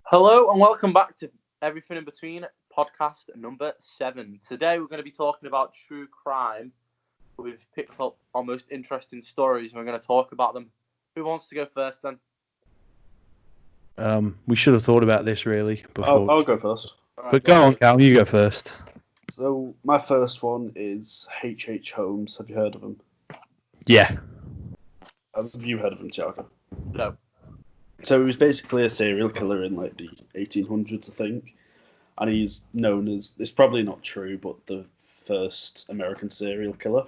Hello and welcome back to Everything in Between podcast number 7. Today we're going to be talking about true crime. We've picked up our most interesting stories and we're going to talk about them. Who wants to go first then? We should have thought about this really before. I'll go first. All But go on, Cal, you go first. So my first one is H.H. Holmes. Have you heard of him? Yeah. Have you heard of him, Tiago? No. So he was basically a serial killer in like the 1800s, I think, and he's known as, it's probably not true, but the first American serial killer.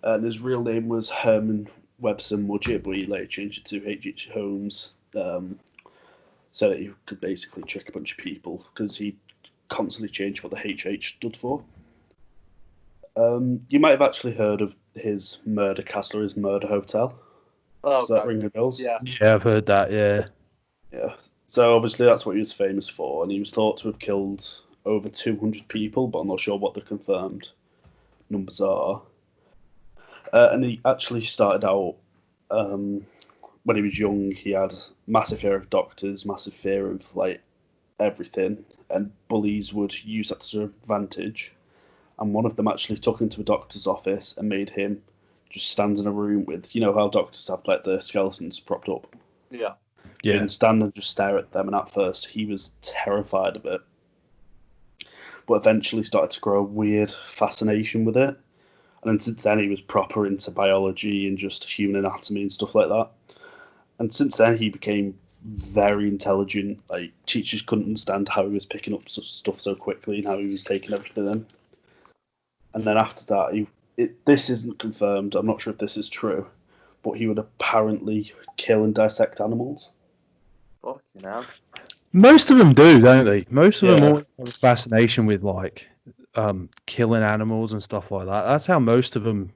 And his real name was Herman Webster Mudgett, but he later changed it to H.H. Holmes, so that he could basically trick a bunch of people, because he constantly changed what the HH stood for. You might have actually heard of his murder castle or his murder hotel. Oh, Does that ring the bells? Yeah. Yeah, I've heard that, yeah. Yeah. So obviously that's what he was famous for, and he was thought to have killed over 200 people, but I'm not sure what the confirmed numbers are. And he actually started out, when he was young, he had massive fear of doctors, massive fear of like everything, and bullies would use that to their advantage. And one of them actually took him to a doctor's office and made him just stand in a room with, you know how doctors have like the skeletons propped up? Yeah. Yeah. And stand and just stare at them, and at first he was terrified of it. But eventually started to grow a weird fascination with it. And then since then he was proper into biology and just human anatomy and stuff like that. And since then he became very intelligent. Like teachers couldn't understand how he was picking up stuff so quickly and how he was taking everything in. And then after that, this isn't confirmed. I'm not sure if this is true, but he would apparently kill and dissect animals. Fucking hell. Most of them do, don't they? Most of them Yeah. always have a fascination with like killing animals and stuff like that. That's how most of them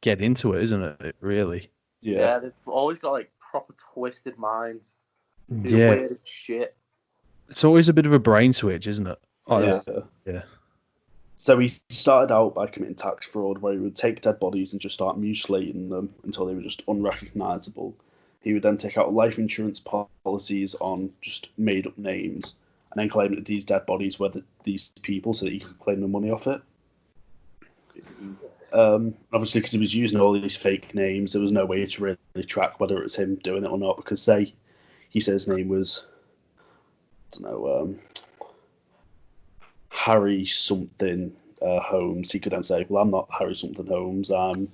get into it, isn't it? Really? Yeah, they've always got like proper twisted minds. Do Yeah. weird as shit. It's always a bit of a brain switch, isn't it? Yeah. Yeah. So he started out by committing tax fraud, where he would take dead bodies and just start mutilating them until they were just unrecognisable. He would then take out life insurance policies on just made-up names, and then claim that these dead bodies were these people, so that he could claim the money off it. Obviously, because he was using all these fake names, there was no way to really track whether it was him doing it or not. Because say he said his name was, I don't know, Harry something Holmes, he could then say, well, I'm not Harry something Holmes, I'm,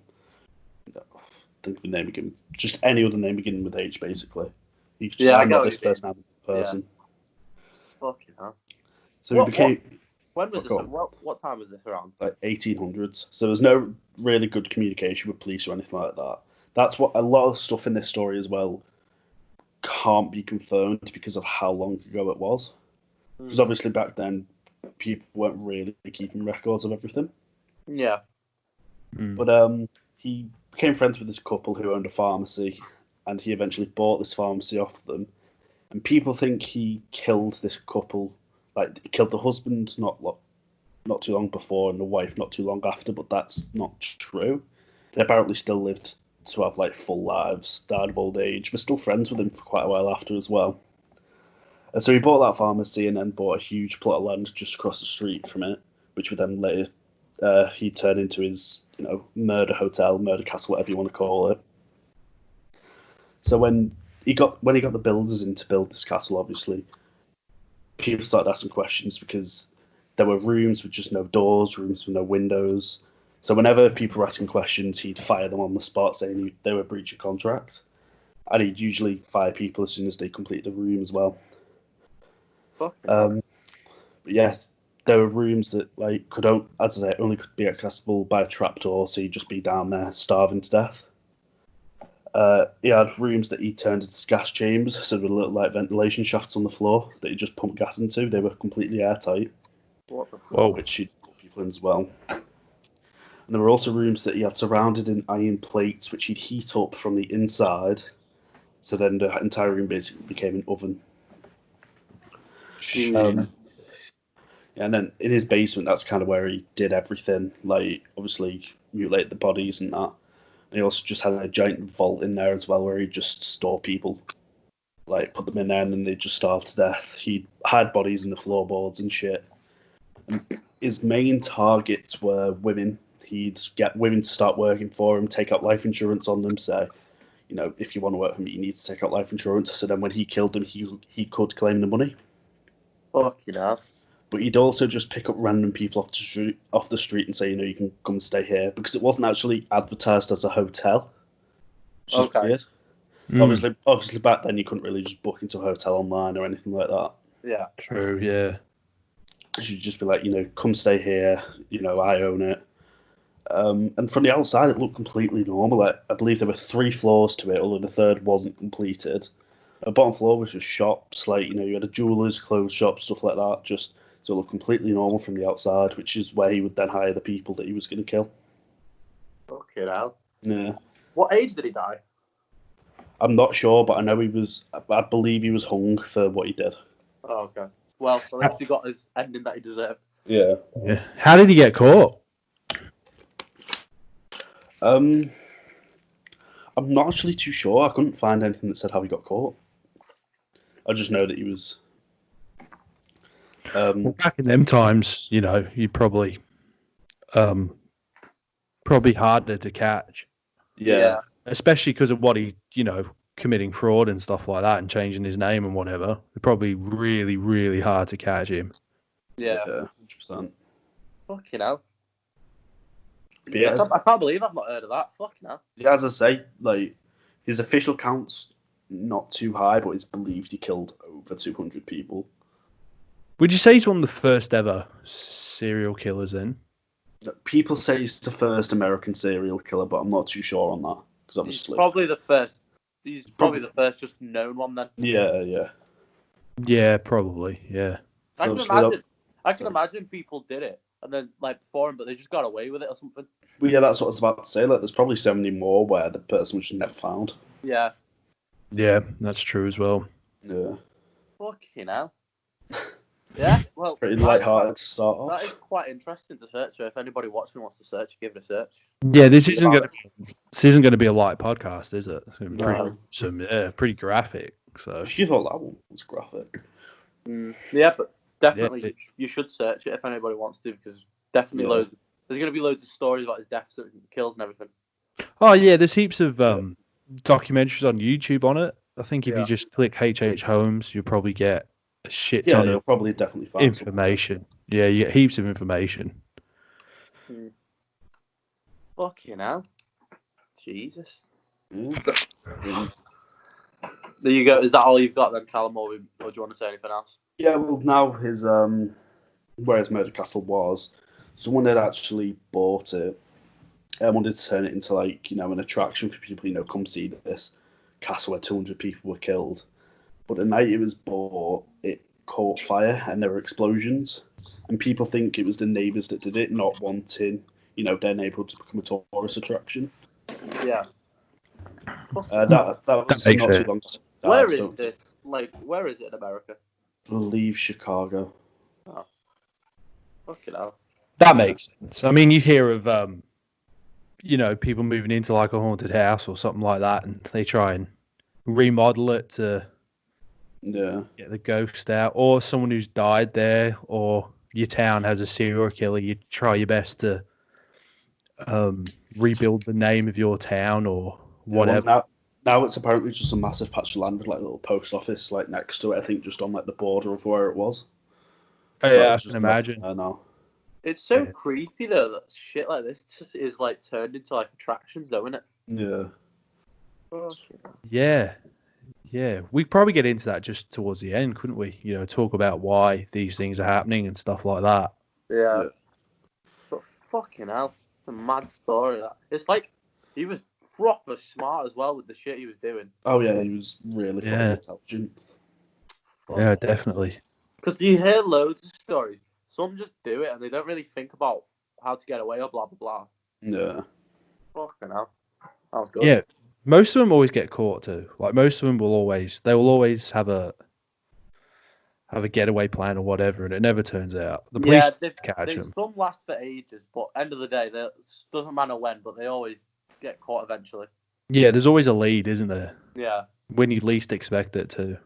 think of the name again, just any other name beginning with H, basically. You could just say, I'm not this person, I'm this person. Fucking hell. So he became... When was this? What time was this around? Like 1800s. So there's no really good communication with police or anything like that. That's what a lot of stuff in this story as well can't be confirmed because of how long ago it was. Because obviously back then, people weren't really keeping records of everything. Yeah. But he became friends with this couple who owned a pharmacy, and he eventually bought this pharmacy off them. And people think he killed this couple, like he killed the husband not too long before and the wife not too long after, but that's not true. They apparently still lived to have like full lives, died of old age, but still friends with him for quite a while after as well. And so he bought that pharmacy and then bought a huge plot of land just across the street from it, which would then later he turned into his, murder hotel, murder castle, whatever you want to call it. So when he got the builders in to build this castle, obviously, people started asking questions because there were rooms with just no doors, rooms with no windows. So whenever people were asking questions, he'd fire them on the spot, saying they were breaching contract, and he'd usually fire people as soon as they completed the room as well. But yeah, there were rooms that only could be accessible by a trapdoor, so you'd just be down there starving to death. He had rooms that he turned into gas chambers, so there were little like ventilation shafts on the floor that he just pumped gas into. They were completely airtight, which he'd put people in as well. And there were also rooms that he had surrounded in iron plates, which he'd heat up from the inside. So then the entire room basically became an oven. And then in his basement, that's kind of where he did everything. Like, obviously, mutilate the bodies and that. And he also just had a giant vault in there as well, where he just stored people. like put them in there and then they just starve to death. He'd hide bodies in the floorboards and shit. And his main targets were women. He'd get women to start working for him, take out life insurance on them, say, you know, if you want to work for me, you need to take out life insurance. So then when he killed them, he could claim the money. Fucking hell. But he'd also just pick up random people off the street and say, you know, you can come and stay here, because it wasn't actually advertised as a hotel. Which is Okay. weird. Obviously, back then you couldn't really just book into a hotel online or anything like that. Yeah. True, yeah. You'd just be like, you know, come stay here. You know, I own it. And from the outside, it looked completely normal. Like, I believe there were 3 floors to it, although the third wasn't completed. The bottom floor was just shops, like, you know, you had a jeweler's, clothes shop, stuff like that. Just so it looked completely normal from the outside, which is where he would then hire the people that he was going to kill. Fucking hell. Yeah. What age did he die? I'm not sure, but I know I believe he was hung for what he did. Oh, okay. Well, at least he got his ending that he deserved. Yeah. Yeah. How did he get caught? I'm not actually too sure. I couldn't find anything that said how he got caught. I just know that he was. Well, back in them times, you know, you probably harder to catch, Yeah. especially because of what he, you know, committing fraud and stuff like that and changing his name and whatever. It's probably really, really hard to catch him. Yeah. 100%. Fucking hell. But yeah, I can't believe I've not heard of that. Fucking hell. yeah, as I say, like, his official count's not too high, but it's believed he killed over 200 people. Would you say he's one of the first ever serial killers then? People say he's the first American serial killer, but I'm not too sure on that. Because He's obviously. probably the first. He's probably the first just known one then. Yeah. Yeah, probably. Yeah. I can Obviously, imagine. I can imagine people did it and then like before him, but they just got away with it or something. Well, yeah, that's what I was about to say. Like, there's probably so many more where the person was just never found. Yeah. Yeah, that's true as well. Yeah. Fucking hell. Yeah. Well. Pretty light-hearted to start off. That is quite interesting to search. So if anybody watching wants to search, give it a search. Yeah, this isn't going to be a light podcast, is it? It's gonna be No. pretty graphic. So You thought that one was graphic. Yeah, but definitely Yeah. you should search it if anybody wants to, because definitely Yeah. loads. There's going to be loads of stories about his deaths and kills and everything. oh yeah, there's heaps of documentaries on YouTube on it. I think if Yeah. you just click H.H. Holmes, you'll probably get a shit Yeah, ton you'll of probably definitely find information. Yeah, you get heaps of information. Fucking hell. Jesus. something. Yeah. There you go. Is that all you've got then, Callum, or do you want to say anything else? Yeah, well, now his where his murder castle was, someone had actually bought it and wanted to turn it into, like, you know, an attraction for people. You know, come see this castle where 200 people were killed. But the night it was bought, it caught fire and there were explosions, and people think it was the neighbours that did it, not wanting, you know, their neighbourhood to become a tourist attraction. Yeah. That was makes not sense. too long. Where is this? Like, where is it in America? I believe Chicago. Oh. Fucking hell. That makes sense. I mean, you hear of you know, people moving into like a haunted house or something like that, and they try and remodel it to get the ghost out, or someone who's died there, or your town has a serial killer. You try your best to rebuild the name of your town or whatever. Well, now it's apparently just a massive patch of land with like a little post office like next to it. I think just on like the border of where it was. Oh, So yeah, I it's can just imagine. there now. It's so Yeah. creepy though that shit like this just is like turned into like attractions though, isn't it? Yeah. Yeah. Yeah. We'd probably get into that just towards the end, couldn't we? You know, talk about why these things are happening and stuff like that. Yeah. Yeah. But fucking hell. It's a mad story that. It's like he was proper smart as well with the shit he was doing. Oh yeah, he was really fucking Yeah. intelligent. Yeah, definitely. Because you hear loads of stories. Some just do it and they don't really think about how to get away or blah blah blah. Yeah. Fucking hell. That was good. Yeah. Most of them always get caught too. Like most of them will always have a getaway plan or whatever, and it never turns out. The police catch them. Some last for ages, but end of the day, it doesn't matter when, but they always get caught eventually. Yeah, there's always a lead, isn't there? Yeah. when you least expect it to.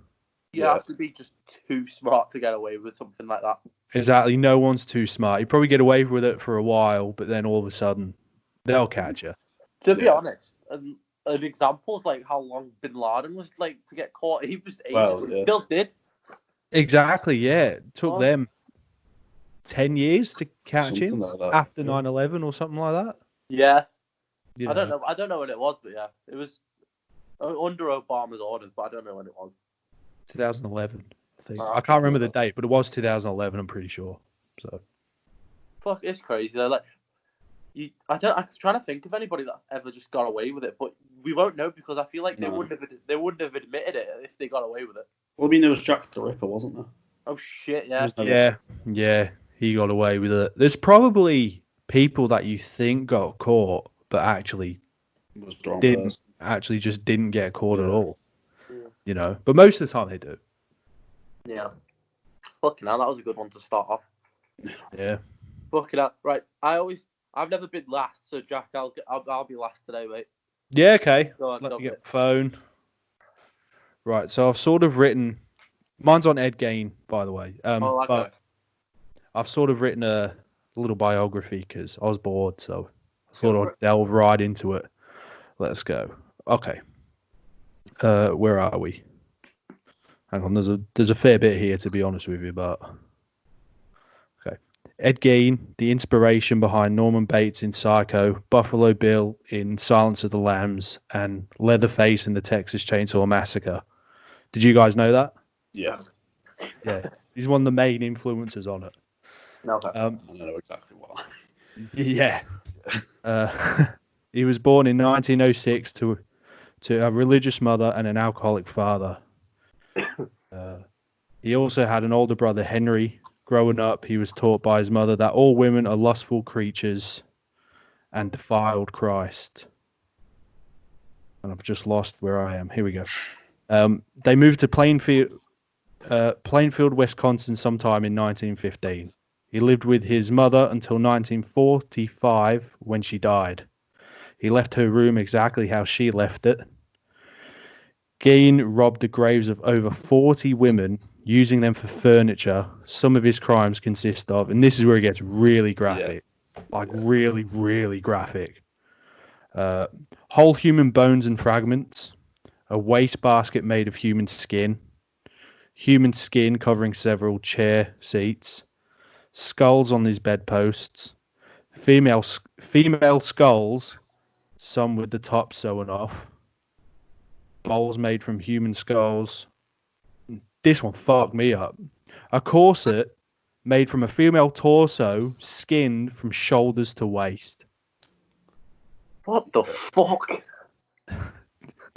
You have to be just too smart to get away with something like that. Exactly. No one's too smart. You probably get away with it for a while, but then all of a sudden, they'll catch you. To be honest, an example is like how long Bin Laden was like to get caught. He was still did. Exactly. Yeah, it took them 10 years to catch him after 9/11 or something like that. Yeah. I don't know. I don't know when it was, but yeah, it was under Obama's orders, but I don't know when it was. 2011, I think. I can't remember the date, but it was 2011. I'm pretty sure. So. Fuck, it's crazy. They're like, I'm trying to think of anybody that's ever just got away with it, but we won't know because I feel like they wouldn't have admitted it if they got away with it. Well, I mean, there was Jack the Ripper, wasn't there? Oh shit, yeah. Yeah, he got away with it. There's probably people that you think got caught, but actually didn't get caught at all. You know, but most of the time they do. Yeah. Fucking hell, that was a good one to start off. Yeah. Fucking hell. Right. I've never been last, so Jack, I'll be last today, mate. Yeah, okay. Go on, let me get the phone. Right, so I've sort of written. Mine's on Ed Gein, by the way. But I've sort of written a little biography because I was bored, so I sort of delve right into it. Let's go. Okay. Where are we? Hang on, there's a fair bit here, to be honest with you, but okay. Ed Gein, the inspiration behind Norman Bates in Psycho, Buffalo Bill in Silence of the Lambs, and Leatherface in the Texas Chainsaw Massacre. Did you guys know that? Yeah. Yeah. He's one of the main influencers on it. No, I don't know exactly why. Yeah. He was born in 1906 to a religious mother and an alcoholic father. He also had an older brother, Henry. Growing up, he was taught by his mother that all women are lustful creatures and defiled Christ. And I've just lost where I am. Here we go. They moved to Plainfield, Wisconsin sometime in 1915. He lived with his mother until 1945 when she died. He left her room exactly how she left it. Gein robbed the graves of over 40 women, using them for furniture. Some of his crimes consist of, and this is where it gets really graphic, really, really graphic. Whole human bones and fragments, a wastebasket made of human skin covering several chair seats, skulls on his bedposts, female skulls, some with the top sewn off, bowls made from human skulls. This one fucked me up. A corset made from a female torso, skinned from shoulders to waist. What the fuck?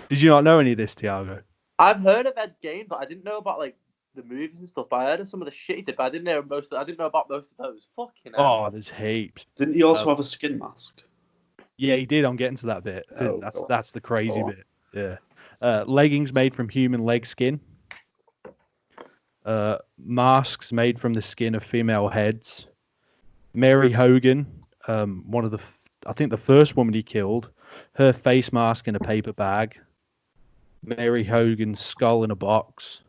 Did you not know any of this, Tiago? I've heard of Ed Gein, but I didn't know about like the movies and stuff. I heard of some of the shit he did, but I didn't know about most of those. Fucking hell. Oh, there's heaps. Didn't he also have a skin mask? Yeah, he did. I'm getting to that bit. That's the crazy bit. Yeah. Leggings made from human leg skin. Masks made from the skin of female heads. Mary Hogan, I think the first woman he killed, her face mask in a paper bag. Mary Hogan's skull in a box.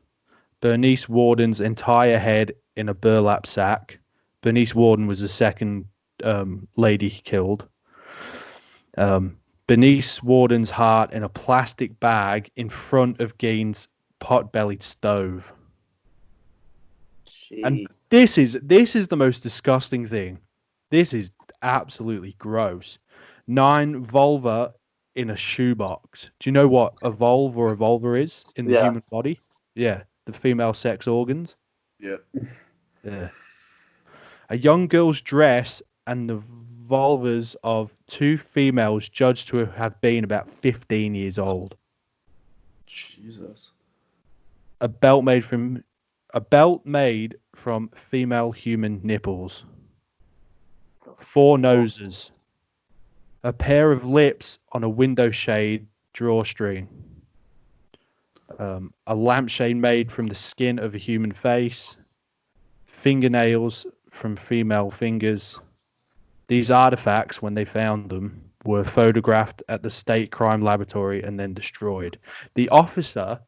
Bernice Warden's entire head in a burlap sack. Bernice Warden was the second lady he killed. Bernice Warden's heart in a plastic bag in front of Gein's pot-bellied stove. Jeez. And this is the most disgusting thing. This is absolutely gross. 9 vulva in a shoebox. Do you know what a vulva or a vulva is in the human body? Yeah, the female sex organs. Yeah. Yeah. A young girl's dress and the vulvas of 2 females judged to have been about 15 years old. Jesus. A belt made from female human nipples. 4 noses. A pair of lips on a window shade drawstring. A lampshade made from the skin of a human face. Fingernails from female fingers. These artifacts, when they found them, were photographed at the state crime laboratory and then destroyed. The officer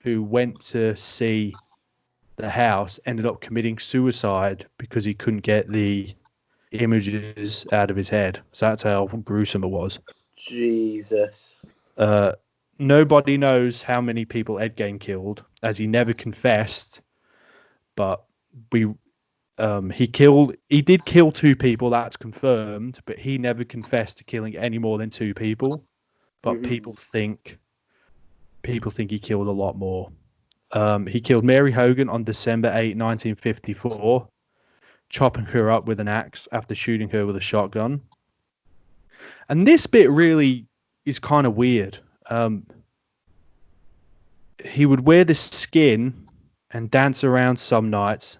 who went to see the house ended up committing suicide because he couldn't get the images out of his head. So that's how gruesome it was. Jesus. Nobody knows how many people Ed Gein killed, as he never confessed. But he did kill 2 people, that's confirmed, but he never confessed to killing any more than 2 people. But people think he killed a lot more. He killed Mary Hogan on December 8, 1954, chopping her up with an axe after shooting her with a shotgun. And this bit really is kind of weird. He would wear the skin and dance around some nights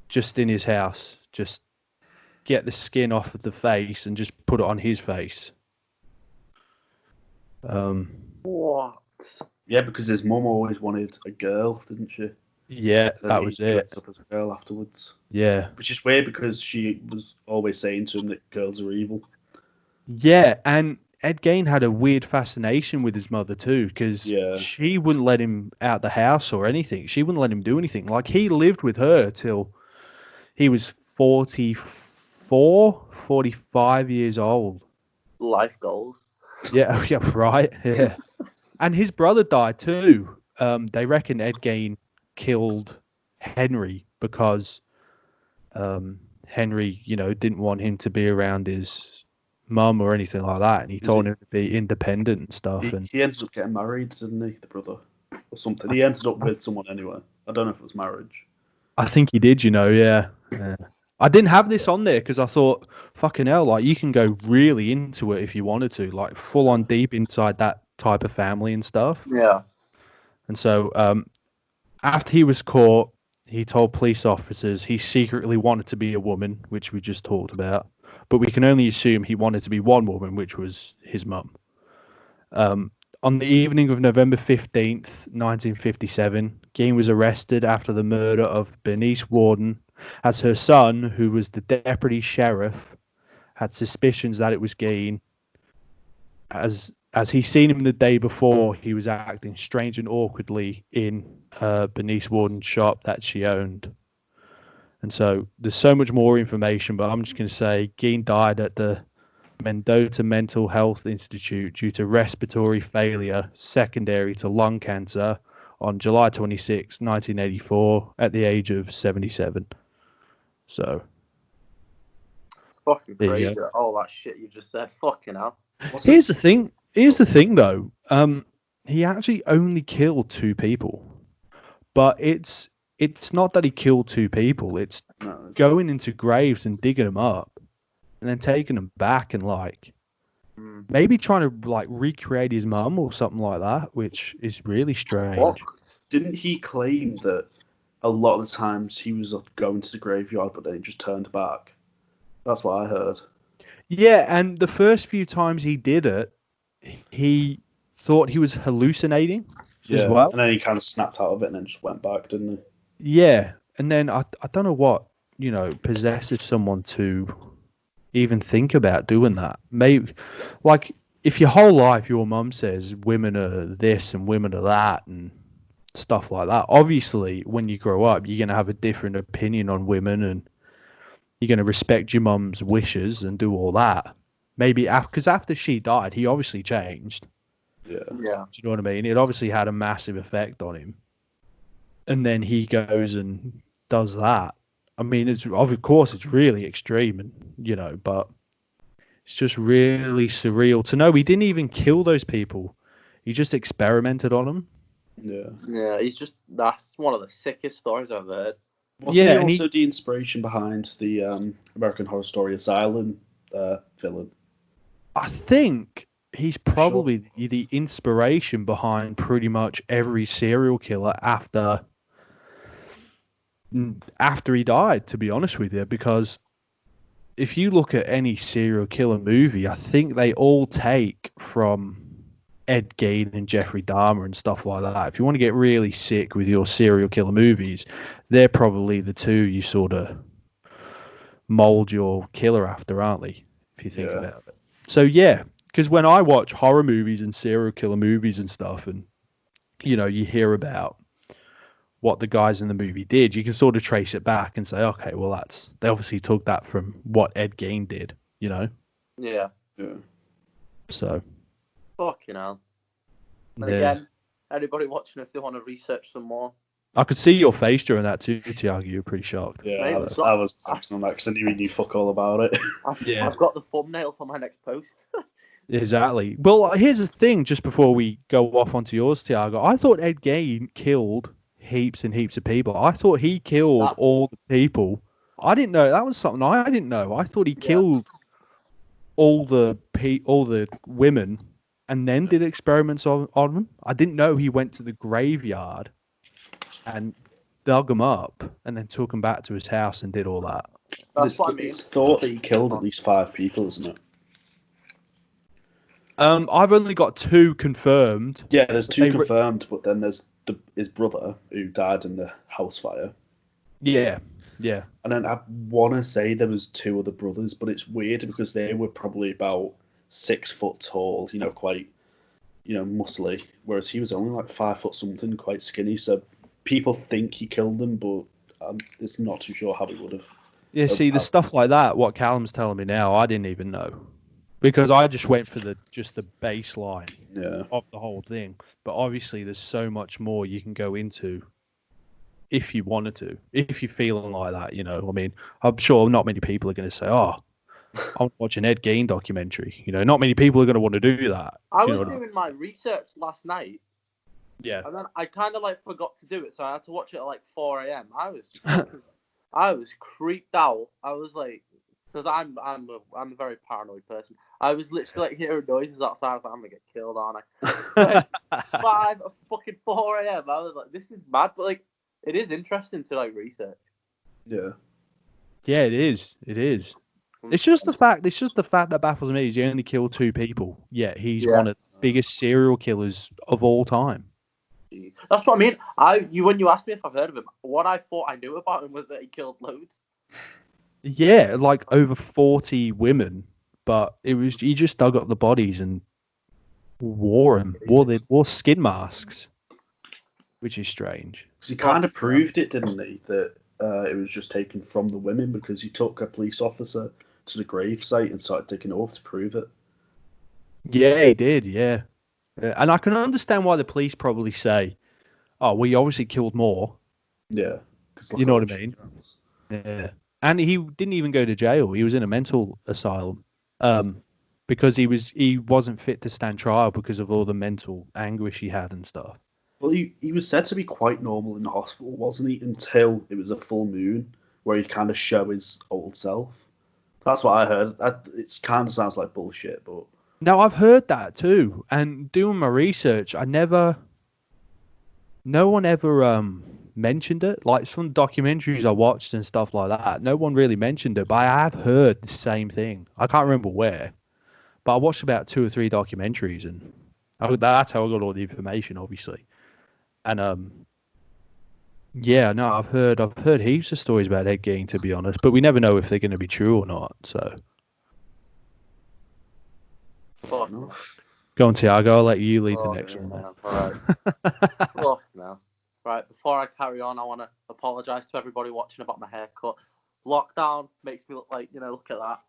just in his house. Just get the skin off of the face and just put it on his face. What? Yeah, because his mum always wanted a girl, didn't she? Yeah, that was it. Dressed up as a girl afterwards. Yeah. Which is weird because she was always saying to him that girls are evil. Yeah, and Ed Gein had a weird fascination with his mother too, because she wouldn't let him out the house or anything. She wouldn't let him do anything. Like, he lived with her till he was 45 years old. Life goals. Yeah, yeah, right. Yeah. And his brother died too. They reckon Ed Gein killed Henry because Henry, didn't want him to be around his mum or anything like that, and he told him to be independent and stuff. He ended up getting married, didn't he, the brother, or something? He ended up with someone anyway. I don't know if it was marriage. I think he did, yeah. I didn't have this on there because I thought, fucking hell, like, you can go really into it if you wanted to, like, full on deep inside that type of family and stuff. Yeah. And so after he was caught, he told police officers he secretly wanted to be a woman, which we just talked about. But we can only assume he wanted to be one woman, which was his mum. On the evening of November 15th, 1957, Gein was arrested after the murder of Bernice Worden, as her son, who was the deputy sheriff, had suspicions that it was Gein. As he seen him the day before, he was acting strange and awkwardly in Bernice Worden's shop that she owned. And so there's so much more information, but I'm just going to say Gein died at the Mendota Mental Health Institute due to respiratory failure secondary to lung cancer on July 26, 1984, at the age of 77. So. It's fucking crazy. All that shit you just said. Fucking hell. Here's the thing, though. He actually only killed 2 people. But it's not that he killed 2 people. It's going into graves and digging them up and then taking them back and, like, maybe trying to, like, recreate his mum or something like that, which is really strange. What? Didn't he claim that a lot of the times he was going to the graveyard, but then he just turned back? That's what I heard. Yeah, and the first few times he did it, he thought he was hallucinating as well. And then he kind of snapped out of it and then just went back, didn't he? Yeah, and then I don't know what, possesses someone to even think about doing that. Maybe, like, if your whole life your mum says women are this and women are that and stuff like that, obviously when you grow up you're going to have a different opinion on women and you're going to respect your mum's wishes and do all that. Maybe because after she died, he obviously changed. Yeah. Do you know what I mean? It obviously had a massive effect on him. And then he goes and does that. I mean, of course it's really extreme, and but it's just really surreal to know he didn't even kill those people. He just experimented on them. Yeah. Yeah, that's one of the sickest stories I've heard. Wasn't he also the inspiration behind the American Horror Story Asylum villain? I think he's probably the inspiration behind pretty much every serial killer after he died, to be honest with you, because if you look at any serial killer movie, I think they all take from Ed Gein and Jeffrey Dahmer and stuff like that. If you want to get really sick with your serial killer movies, they're probably the 2 you sort of mold your killer after, aren't they? If you think about it. So yeah, because when I watch horror movies and serial killer movies and stuff, and you hear about what the guys in the movie did, you can sort of trace it back and say, okay, well, they obviously took that from what Ed Gein did, Yeah. Yeah. So. Fucking hell. And again, anybody watching, if they want to research some more. I could see your face during that too, Tiago. You were pretty shocked. Yeah, I was focusing on that because I knew you knew fuck all about it. I've got the thumbnail for my next post. Exactly. Well, here's the thing, just before we go off onto yours, Tiago. I thought Ed Gein killed heaps and heaps of people. I thought he killed all the people. I didn't know. That was something I didn't know. I thought he killed all the women and then did experiments on them. I didn't know he went to the graveyard and dug them up and then took them back to his house and did all that. That's what I mean. It's thought that he killed at least 5 people, isn't it? I've only got 2 confirmed. Yeah, there's 2 confirmed, but then there's his brother who died in the house fire. Yeah. And then I want to say there was 2 other brothers, but it's weird because they were probably about 6 foot tall, quite, muscly, whereas he was only like 5 foot something, quite skinny. So people think he killed them, but it's not too sure how he would have. Yeah, see, the stuff like that, what Callum's telling me now, I didn't even know. Because I just went for the baseline of the whole thing. But obviously there's so much more you can go into if you wanted to, if you're feeling like that, I mean, I'm sure not many people are going to say, oh, I'm watching Ed Gein documentary. Not many people are going to want to do that. I was doing my research last night. Yeah. And then I kind of forgot to do it, so I had to watch it at 4 a.m. I was creeped out. I was like, because I'm a very paranoid person. I was literally hearing noises outside. I was like, I'm gonna get killed, aren't I? 4 a.m. I was like, this is mad, but it is interesting to research. Yeah. Yeah, it is. It is. It's just the fact that baffles me is he only killed 2 people. Yet he's one of the biggest serial killers of all time. That's what I mean. When you asked me if I've heard of him, what I thought I knew about him was that he killed loads. Yeah, over 40 women, but he just dug up the bodies and wore skin masks, which is strange. Because he kind of proved it, didn't he? That it was just taken from the women because he took a police officer to the gravesite and started digging it up to prove it. Yeah, he did. Yeah, and I can understand why the police probably say, "Oh, well, he obviously killed more." Yeah, you know what I mean. Yeah. And he didn't even go to jail. He was in a mental asylum because he wasn't fit to stand trial because of all the mental anguish he had and stuff. Well, he was said to be quite normal in the hospital, wasn't he? Until it was a full moon where he'd kind of show his old self. That's what I heard. It kind of sounds like bullshit, but... No, I've heard that too. And doing my research, no one ever... mentioned it. Some documentaries I watched and stuff like that, no one really mentioned it, but I have heard the same thing. I can't remember where, but I watched about 2 or 3 documentaries, and that's how I got all the information, obviously. And I've heard heaps of stories about Ed Gein, to be honest, but we never know if they're going to be true or not. So, go on, Tiago. I'll let you lead the next one. All right. No. Right, before I carry on, I want to apologise to everybody watching about my haircut. Lockdown makes me look like, look at that.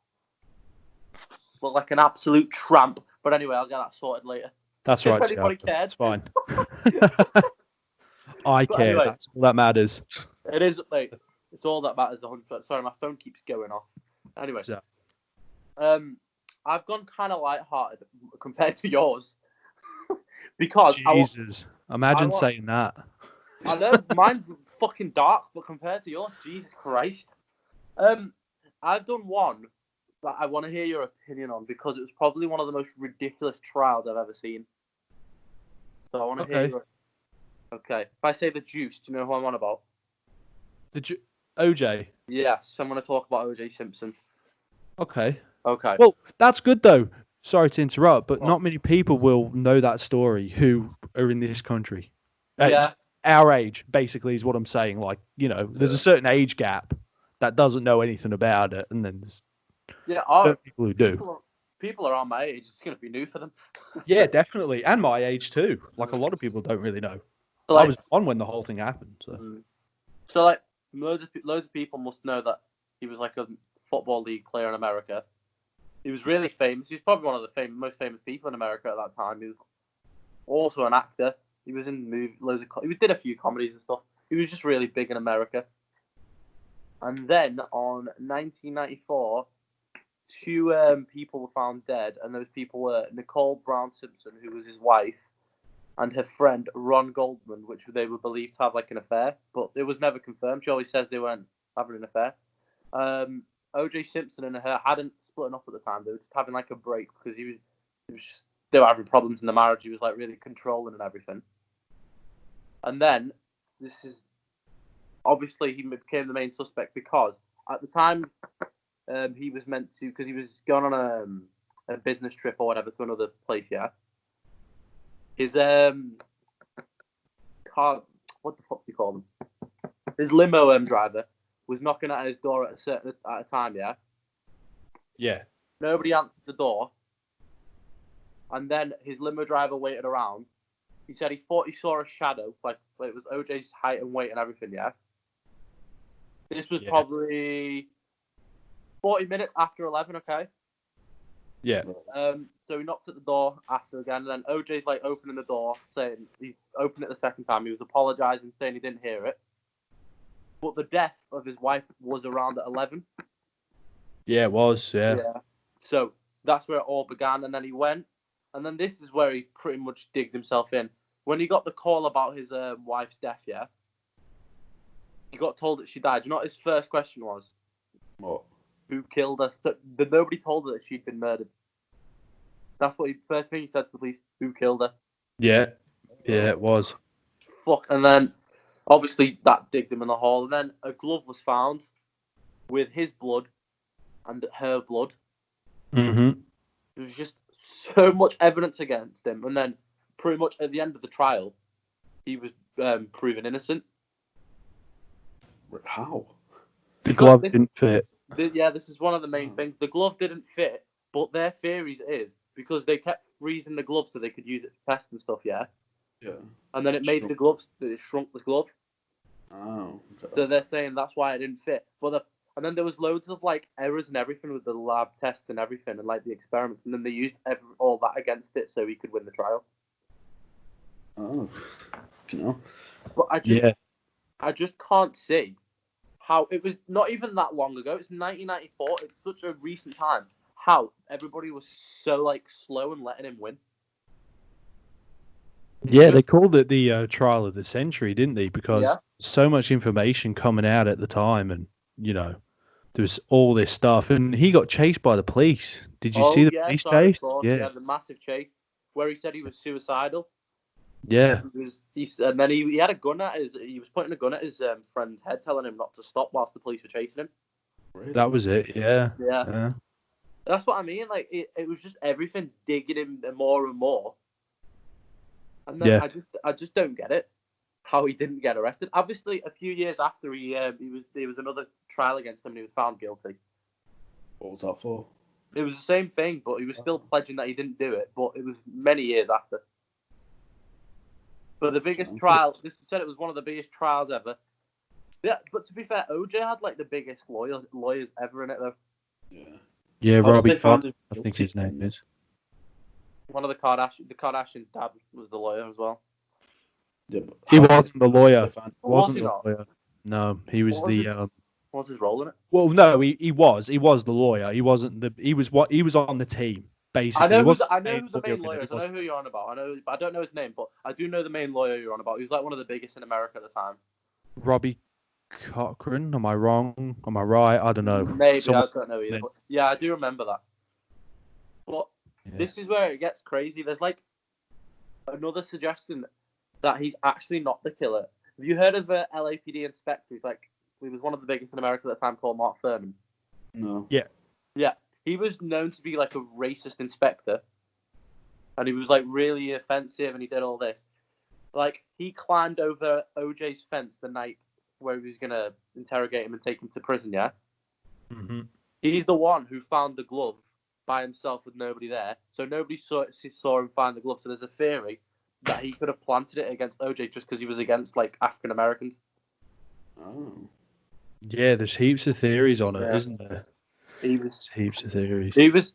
Look like an absolute tramp. But anyway, I'll get that sorted later. That's right, anybody cared. It's fine. I care. Anyway, that's all that matters. It is, mate. It's all that matters. 100%. Sorry, my phone keeps going off. Anyway, I've gone kind of light-hearted compared to yours. Because Jesus, imagine saying that. I know, mine's fucking dark, but compared to yours, Jesus Christ. I've done one that I want to hear your opinion on because it was probably one of the most ridiculous trials I've ever seen. So I want to hear your... Okay. If I say The Juice, do you know who I'm on about? OJ? Yes, I'm going to talk about OJ Simpson. Okay. Well, that's good, though. Sorry to interrupt, but not many people will know that story who are in this country. Our age, basically, is what I'm saying. There's a certain age gap that doesn't know anything about it, and then there's people who do. people around my age, it's going to be new for them. Yeah, definitely. And my age too. Like, a lot of people don't really know. So, like, I was on when the whole thing happened. So like, loads of people must know that he was like a football league player in America. He was really famous. He was probably one of the most famous people in America at that time. He was also an actor. He was in he did a few comedies and stuff. He was just really big in America. And then on 1994, two people were found dead, and those people were Nicole Brown Simpson, who was his wife, and her friend Ron Goldman, which they were believed to have like an affair, but it was never confirmed. She always says they weren't having an affair. O.J. Simpson and her hadn't split up at the time. They were just having like a break because they were having problems in the marriage. He was like really controlling and everything. And then this is obviously he became the main suspect because at the time he was meant to, because he was going on a business trip or whatever to another place. Yeah. His car, what the fuck do you call them? His limo driver was knocking at his door at a time, yeah? Yeah. Nobody answered the door. And then his limo driver waited around. He said he thought he saw a shadow, like it was OJ's height and weight and everything, yeah? This was probably 40 minutes after 11, okay? Yeah. So he knocked at the door after again, and then OJ's like opening the door, saying he opened it the second time. He was apologizing, saying he didn't hear it. But the death of his wife was around at 11. Yeah, it was. Yeah. So that's where it all began, and then he went, and then this is where he pretty much digged himself in. When he got the call about his wife's death, yeah, he got told that she died. You know what his first question was? What? Who killed her? So, nobody told her that she'd been murdered. That's what first thing he said to the police. Who killed her? Yeah. Yeah, it was. Fuck. And then, obviously, that digged him in the hole. And then a glove was found with his blood and her blood. Mm-hmm. There was just so much evidence against him. And then, pretty much at the end of the trial, he was proven innocent. How? The glove didn't fit. This is one of the main things. The glove didn't fit, but their theories is because they kept freezing the glove so they could use it to test and stuff, yeah? Yeah. And then it made the gloves, it shrunk the glove. Oh, okay. So they're saying that's why it didn't fit. And then there was loads of like errors and everything with the lab tests and everything and like the experiments, and then they used all that against it so he could win the trial. Oh, you know. But I just can't see how it was not even that long ago. It's 1994. It's such a recent time. How everybody was so like slow in letting him win. Yeah, they called it the trial of the century, didn't they? Because so much information coming out at the time, and there was all this stuff, and he got chased by the police. Did you see the police chase? Yeah, the massive chase where he said he was suicidal. Yeah. And then he had a gun he was pointing a gun at his friend's head, telling him not to stop whilst the police were chasing him. Really? That was it. Yeah. That's what I mean. Like it was just everything digging him more and more. And then I just don't get it. How he didn't get arrested. Obviously, a few years after there was another trial against him and he was found guilty. What was that for? It was the same thing, but he was still pledging that he didn't do it. But it was many years after. But the biggest trial, this said it was one of the biggest trials ever. Yeah, but to be fair, OJ had like the biggest lawyers ever in it though. Yeah, Robbie Font, I think his name is. One of the Kardashians' dad was the lawyer as well. Yeah, he wasn't the lawyer. Was he not? Lawyer. No, he was What was his role in it? Well, no, he was the lawyer. He wasn't he was on the team. Basically, I know who the main lawyer is. I know who you're on about. I don't know his name, but I do know the main lawyer you're on about. He was like one of the biggest in America at the time. Robbie Cochran. Am I wrong? Am I right? I don't know. Maybe I don't know either. But yeah, I do remember that. But this is where it gets crazy. There's like another suggestion that he's actually not the killer. Have you heard of the LAPD inspector? He was one of the biggest in America at the time, called Mark Furman. No. Yeah. He was known to be like a racist inspector, and he was like really offensive, and he did all this. Like he climbed over OJ's fence the night where he was gonna interrogate him and take him to prison. Yeah. Mm-hmm. He's the one who found the glove by himself with nobody there. So nobody saw him find the glove. So there's a theory that he could have planted it against OJ just because he was against like African Americans. Oh. Yeah, there's heaps of theories on it, Yeah. isn't there? There's heaps of theories. Because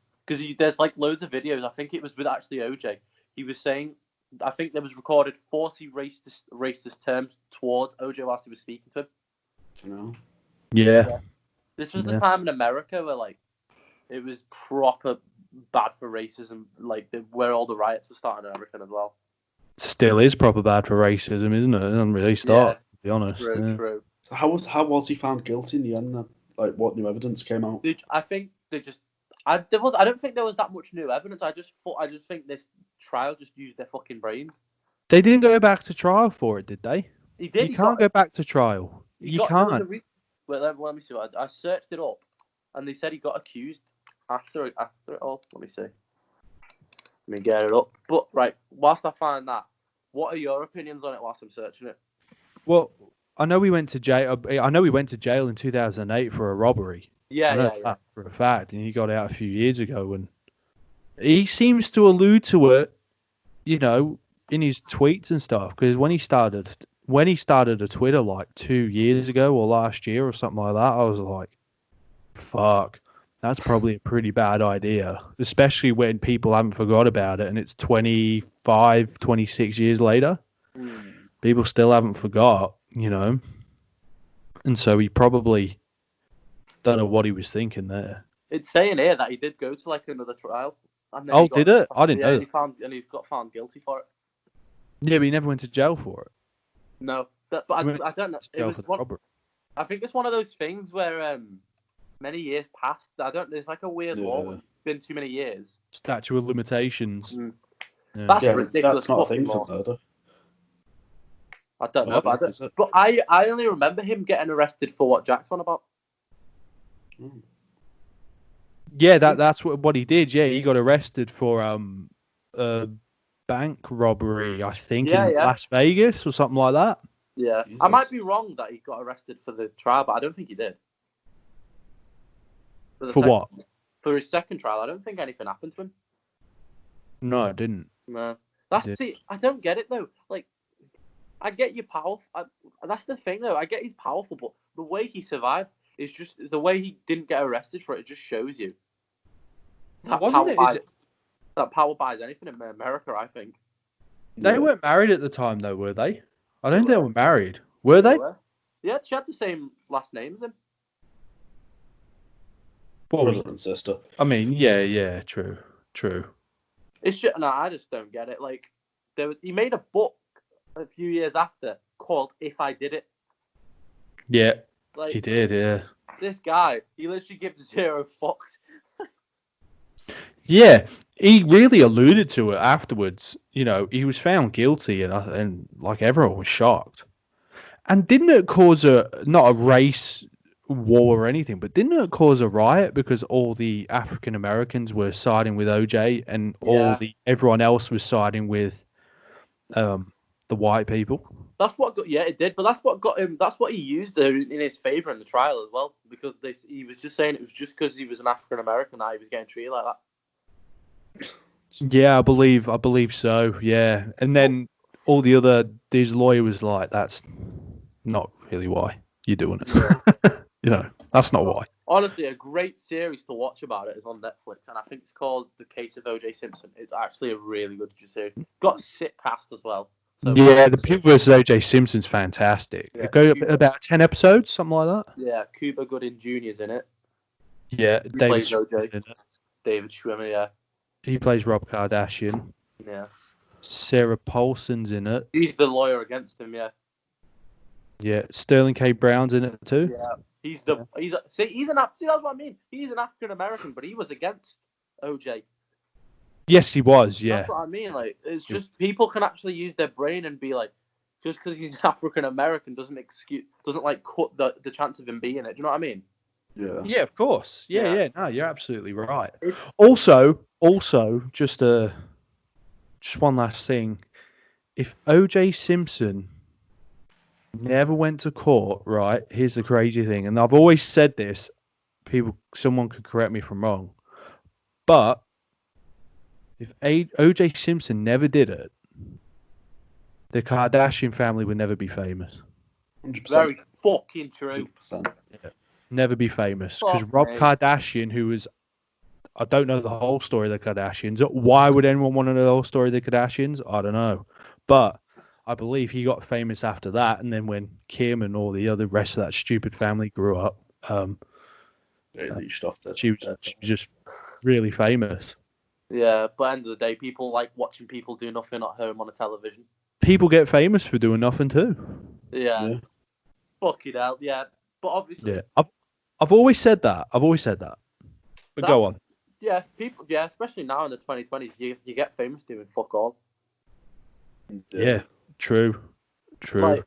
there's like loads of videos. I think it was with actually OJ. He was saying, I think there was recorded 40 racist terms towards OJ whilst he was speaking to him. You know. Yeah. This was the time in America where like it was proper bad for racism, like where all the riots were starting and everything as well. Still is proper bad for racism, isn't it? It doesn't really start, to be honest. True. So how was he found guilty in the end then? Like, what new evidence came out? I think they just. I don't think there was that much new evidence. I just think this trial just used their fucking brains. They didn't go back to trial for it, did they? He did. You can't go back to trial. You can't. Well, let me see. I searched it up, and they said he got accused after it all. Let me see. Let me get it up. But right, whilst I find that, what are your opinions on it whilst I'm searching it? Well, I know we went to jail. I know we went to jail in 2008 for a robbery. Yeah. For a fact, and he got out a few years ago, and he seems to allude to it, in his tweets and stuff. Because when he started a Twitter like 2 years ago or last year or something like that, I was like, "Fuck, that's probably a pretty bad idea," especially when people haven't forgot about it, and it's 25, 26 years later. People still haven't forgot, and so he probably don't know what he was thinking there. It's saying here that he did go to like another trial. And then did it? I didn't know. And he got found guilty for it. Yeah, but he never went to jail for it. No, but I don't know. It was I think it's one of those things where many years passed. There's like a weird law. It's been too many years. Statute of limitations. Yeah. That's ridiculous. That's not a thing for murder. I don't know, but I only remember him getting arrested for what Jack's on about. Yeah, that's what he did. Yeah, he got arrested for bank robbery, I think, in Las Vegas or something like that. Yeah, Jesus. I might be wrong that he got arrested for the trial, but I don't think he did. For what? For his second trial, I don't think anything happened to him. No, it didn't. No, I don't get it though. Like, I get you powerful. That's the thing though. I get he's powerful, but the way he survived. It's just the way he didn't get arrested for it. It just shows you that power buys anything in America. I think they weren't married at the time, though, were they? I don't think they were married. Were they? Yeah, she had the same last name as him. Brother and sister. I mean, yeah, true. It's just, no, I just don't get it. Like, he made a book a few years after called "If I Did It." Yeah. Like, he did, yeah. This guy, he literally gives zero fucks. Yeah, he really alluded to it afterwards. He was found guilty, and like everyone was shocked. And didn't it cause not a race war or anything, but didn't it cause a riot because all the African Americans were siding with OJ and everyone else was siding with the white people? That's what it did, but that's what got him. That's what he used in his favor in the trial as well, because he was just saying it was just because he was an African American that he was getting treated like that. Yeah, I believe so. Yeah, and then his lawyer was like, "That's not really why you're doing it." That's not why. Honestly, a great series to watch about it is on Netflix, and I think it's called The Case of O.J. Simpson. It's actually a really good series. Got a sick cast as well. So The People vs. O.J. Simpson's fantastic. Yeah, it goes about 10 episodes, something like that. Yeah, Cuba Gooding Jr.'s in it. Yeah, David Schwimmer, yeah. He plays Rob Kardashian. Yeah. Sarah Paulson's in it. He's the lawyer against him, yeah. Yeah, Sterling K. Brown's in it too. Yeah, see, that's what I mean. He's an African American, but he was against OJ. Yes, he was. Yeah, that's what I mean. Like, it's just people can actually use their brain and be like, just because he's African American doesn't like cut the chance of him being it. Do you know what I mean? Yeah. Yeah, of course. Yeah. No, you're absolutely right. Also, just one last thing. If O.J. Simpson never went to court, right? Here's the crazy thing, and I've always said this. Someone could correct me if I'm wrong, But if O.J. Simpson never did it, the Kardashian family would never be famous. 100%. Very fucking true. 100%. Yeah. Never be famous. Because Fuck Rob me. Kardashian, who was, I don't know the whole story of the Kardashians. Why would anyone want to know the whole story of the Kardashians? I don't know. But I believe he got famous after that. And then when Kim and all the other rest of that stupid family grew up, she was just really famous. Yeah, but at the end of the day, people like watching people do nothing at home on a television. People get famous for doing nothing too. Yeah. Fucking hell, yeah. But obviously... Yeah. I've always said that. But go on. Yeah, people. Yeah, especially now in the 2020s, you get famous doing fuck all. Yeah, true. Like,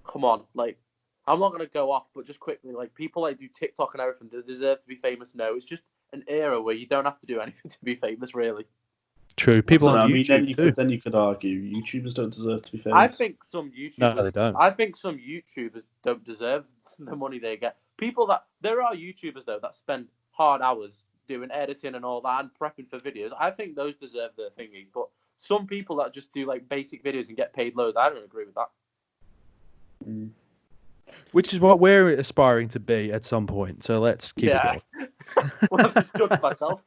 come on, like, I'm not gonna go off, but just quickly, like, people like do TikTok and everything. Do they deserve to be famous? No, it's just an era where you don't have to do anything to be famous, really. True. People on YouTube then you could argue YouTubers don't deserve to be famous. I think some YouTubers. No, they don't. I think some YouTubers don't deserve the money they get. There are YouTubers though that spend hard hours doing editing and all that and prepping for videos. I think those deserve their thingies, but some people that just do like basic videos and get paid loads, I don't agree with that. Which is what we're aspiring to be at some point. So let's keep it going. Well, I've just judged myself.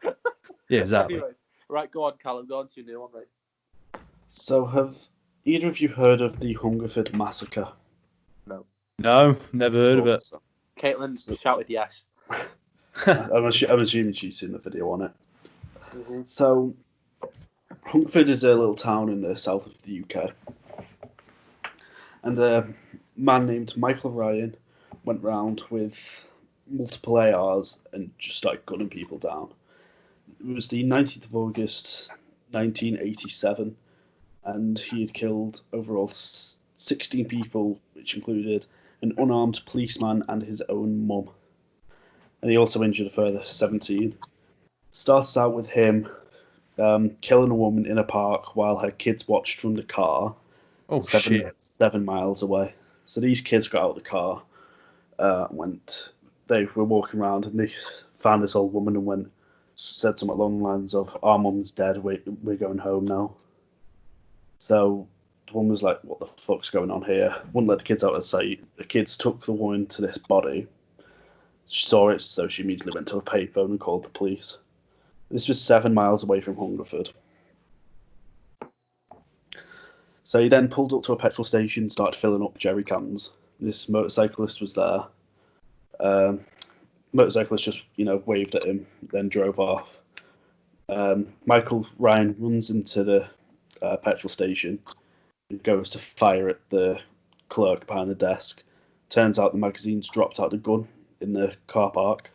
Yeah, exactly. Anyway, right, go on, Callum. Go on to your new one, mate. So, have either of you heard of the Hungerford massacre? No, never heard of it. Caitlin shouted yes. I'm assuming she's seen the video on it. Mm-hmm. So, Hungerford is a little town in the south of the UK. And a man named Michael Ryan went round with multiple ARs and just started gunning people down. It was the 19th of August, 1987, and he had killed overall 16 people, which included an unarmed policeman and his own mum. And he also injured a further 17. Starts out with him killing a woman in a park while her kids watched from the car. Oh, shit. 7 miles away. So these kids got out of the car, they were walking around and they found this old woman and said something along the lines of, "Our mum's dead, we're going home now." So the woman was like, "What the fuck's going on here?" Wouldn't let the kids out of sight. The kids took the woman to this body. She saw it, so she immediately went to a payphone and called the police. This was 7 miles away from Hungerford. So he then pulled up to a petrol station, started filling up jerry cans. This motorcyclist was there. Motorcyclist just, waved at him, then drove off. Michael Ryan runs into the petrol station and goes to fire at the clerk behind the desk. Turns out the magazine's dropped out the gun in the car park.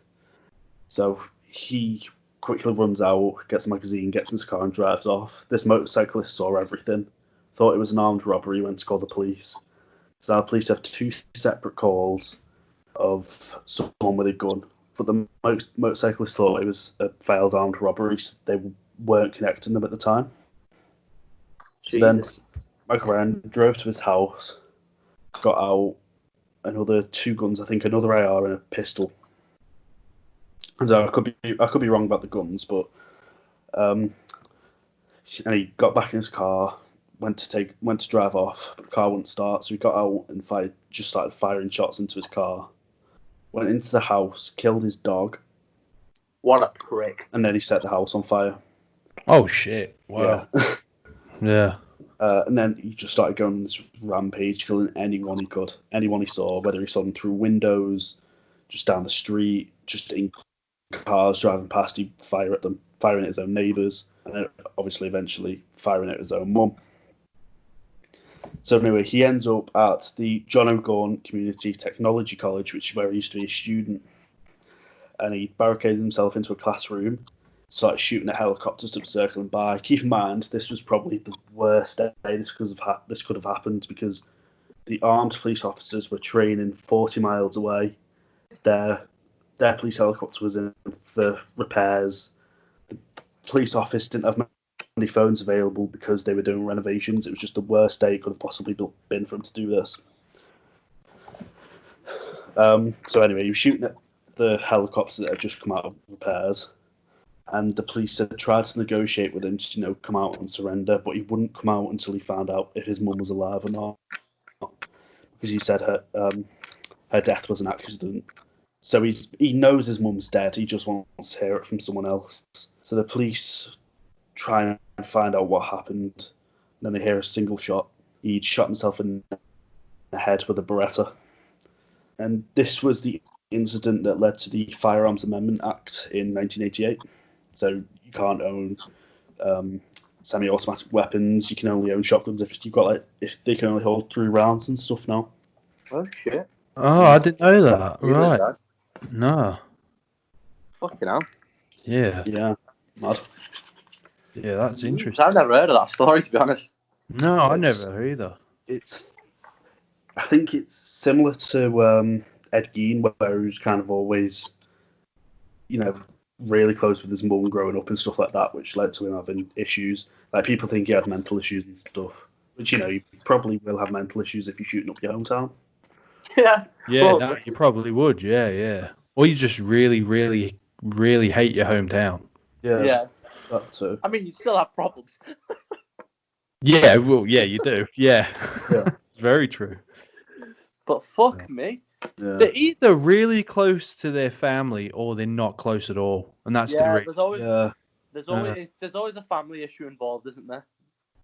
So he quickly runs out, gets the magazine, gets in his car and drives off. This motorcyclist saw everything, thought it was an armed robbery, went to call the police. So now the police have 2 separate calls of someone with a gun. But the motorcyclist thought it was a failed armed robbery, so they weren't connecting them at the time. So then Michael Ryan drove to his house, got out another 2 guns, I think another AR and a pistol. And so I could be wrong about the guns, but and he got back in his car, went to drive off, but the car wouldn't start, so he got out and started firing shots into his car. Went into the house, killed his dog. What a prick. And then he set the house on fire. Oh, shit. Wow. Yeah. And then he just started going on this rampage, killing anyone he could. Anyone he saw, whether he saw them through windows, just down the street, just in cars driving past, he'd fire at them, firing at his own neighbours, and then obviously eventually firing at his own mum. So anyway, he ends up at the John O'Gorn Community Technology College, which is where he used to be a student. And he barricaded himself into a classroom, started shooting at helicopters that were circling by. Keep in mind, this was probably the worst day this could have happened, because the armed police officers were training 40 miles away. Their police helicopter was in for repairs. The police office didn't have many phones available because they were doing renovations. It was just the worst day it could have possibly been for him to do this. So anyway, he was shooting at the helicopters that had just come out of repairs. and the police had tried to negotiate with him to, come out and surrender, but he wouldn't come out until he found out if his mum was alive or not, because he said her death was an accident. So he knows his mum's dead. He just wants to hear it from someone else. So the police try and find out what happened. And then they hear a single shot. He'd shot himself in the head with a Beretta. And this was the incident that led to the Firearms Amendment Act in 1988. So you can't own semi-automatic weapons. You can only own shotguns if they can only hold 3 rounds and stuff now. Oh shit! Oh, I didn't know that. You Right? know No. Fucking hell. Yeah. Yeah, mad. Yeah, that's interesting. I've never heard of that story, to be honest. No, I never either. I think it's similar to Ed Gein, where he was kind of always, really close with his mum growing up and stuff like that, which led to him having issues. Like, people think he had mental issues and stuff, which, you probably will have mental issues if you're shooting up your hometown. Yeah. Yeah, Well, no, you probably would. Yeah. Or you just really, really, really hate your hometown. Yeah. That too. I mean, you still have problems. Yeah, well, yeah, you do. Yeah. Yeah. It's very true. But fuck me. Yeah. They're either really close to their family or they're not close at all, and that's the reason. There's always a family issue involved, isn't there?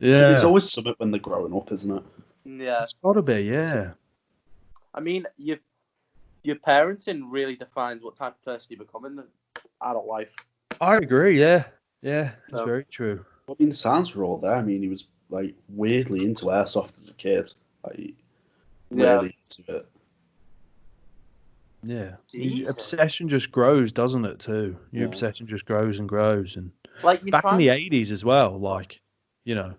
Yeah, There's always something when they're growing up, isn't it? Yeah. it's got to be. Yeah. I mean, your parenting really defines what type of person you become in the adult life. I agree. Yeah. It's So- very true. I mean, the signs were all there. I mean, he was like weirdly into airsoft as a kid. Like, really into it. Yeah. Your Jesus. obsession just grows, doesn't it? Too. Your Yeah. obsession just grows and grows, and Like you back in the '80s as well. Like, Yeah,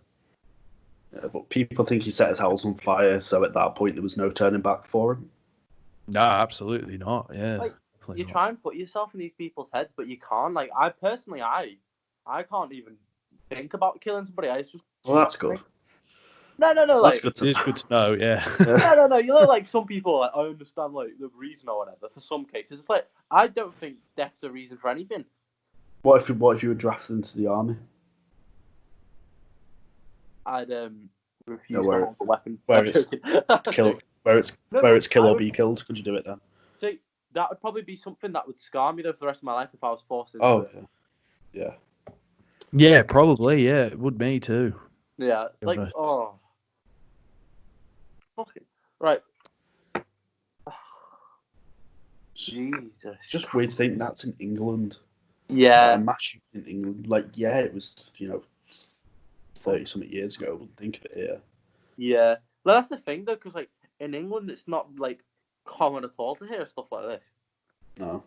but people think he set his house on fire, so at that point there was no turning back for him. no, absolutely not. Yeah. Like, definitely you not. try and put yourself in these people's heads, but you can't. Like I personally, I can't even think about killing somebody. It's just Well, that's good. No. That's Like good to It is good to know. Yeah. no. You know, like some people, like I understand like the reason or whatever. For some cases, it's like I don't think death's a reason for anything. What if you were drafted into the army? I'd refuse No, to where- hold a weapon. where I'm it's- joking. Where it's No, kill I or would- be killed? Could you do it then? See, that would probably be something that would scar me though for the rest of my life if I was forced into Oh, it. yeah. Yeah, probably. Yeah, it would me too. Yeah, like Right. oh, fucking right. Jesus. It's just weird to think that's in England. Yeah, A mass shooting in England. Like, yeah, it was 30-something years ago. I wouldn't think of it here. yeah. Well, that's the thing though, because like in England, it's not like common at all to hear stuff like this. No.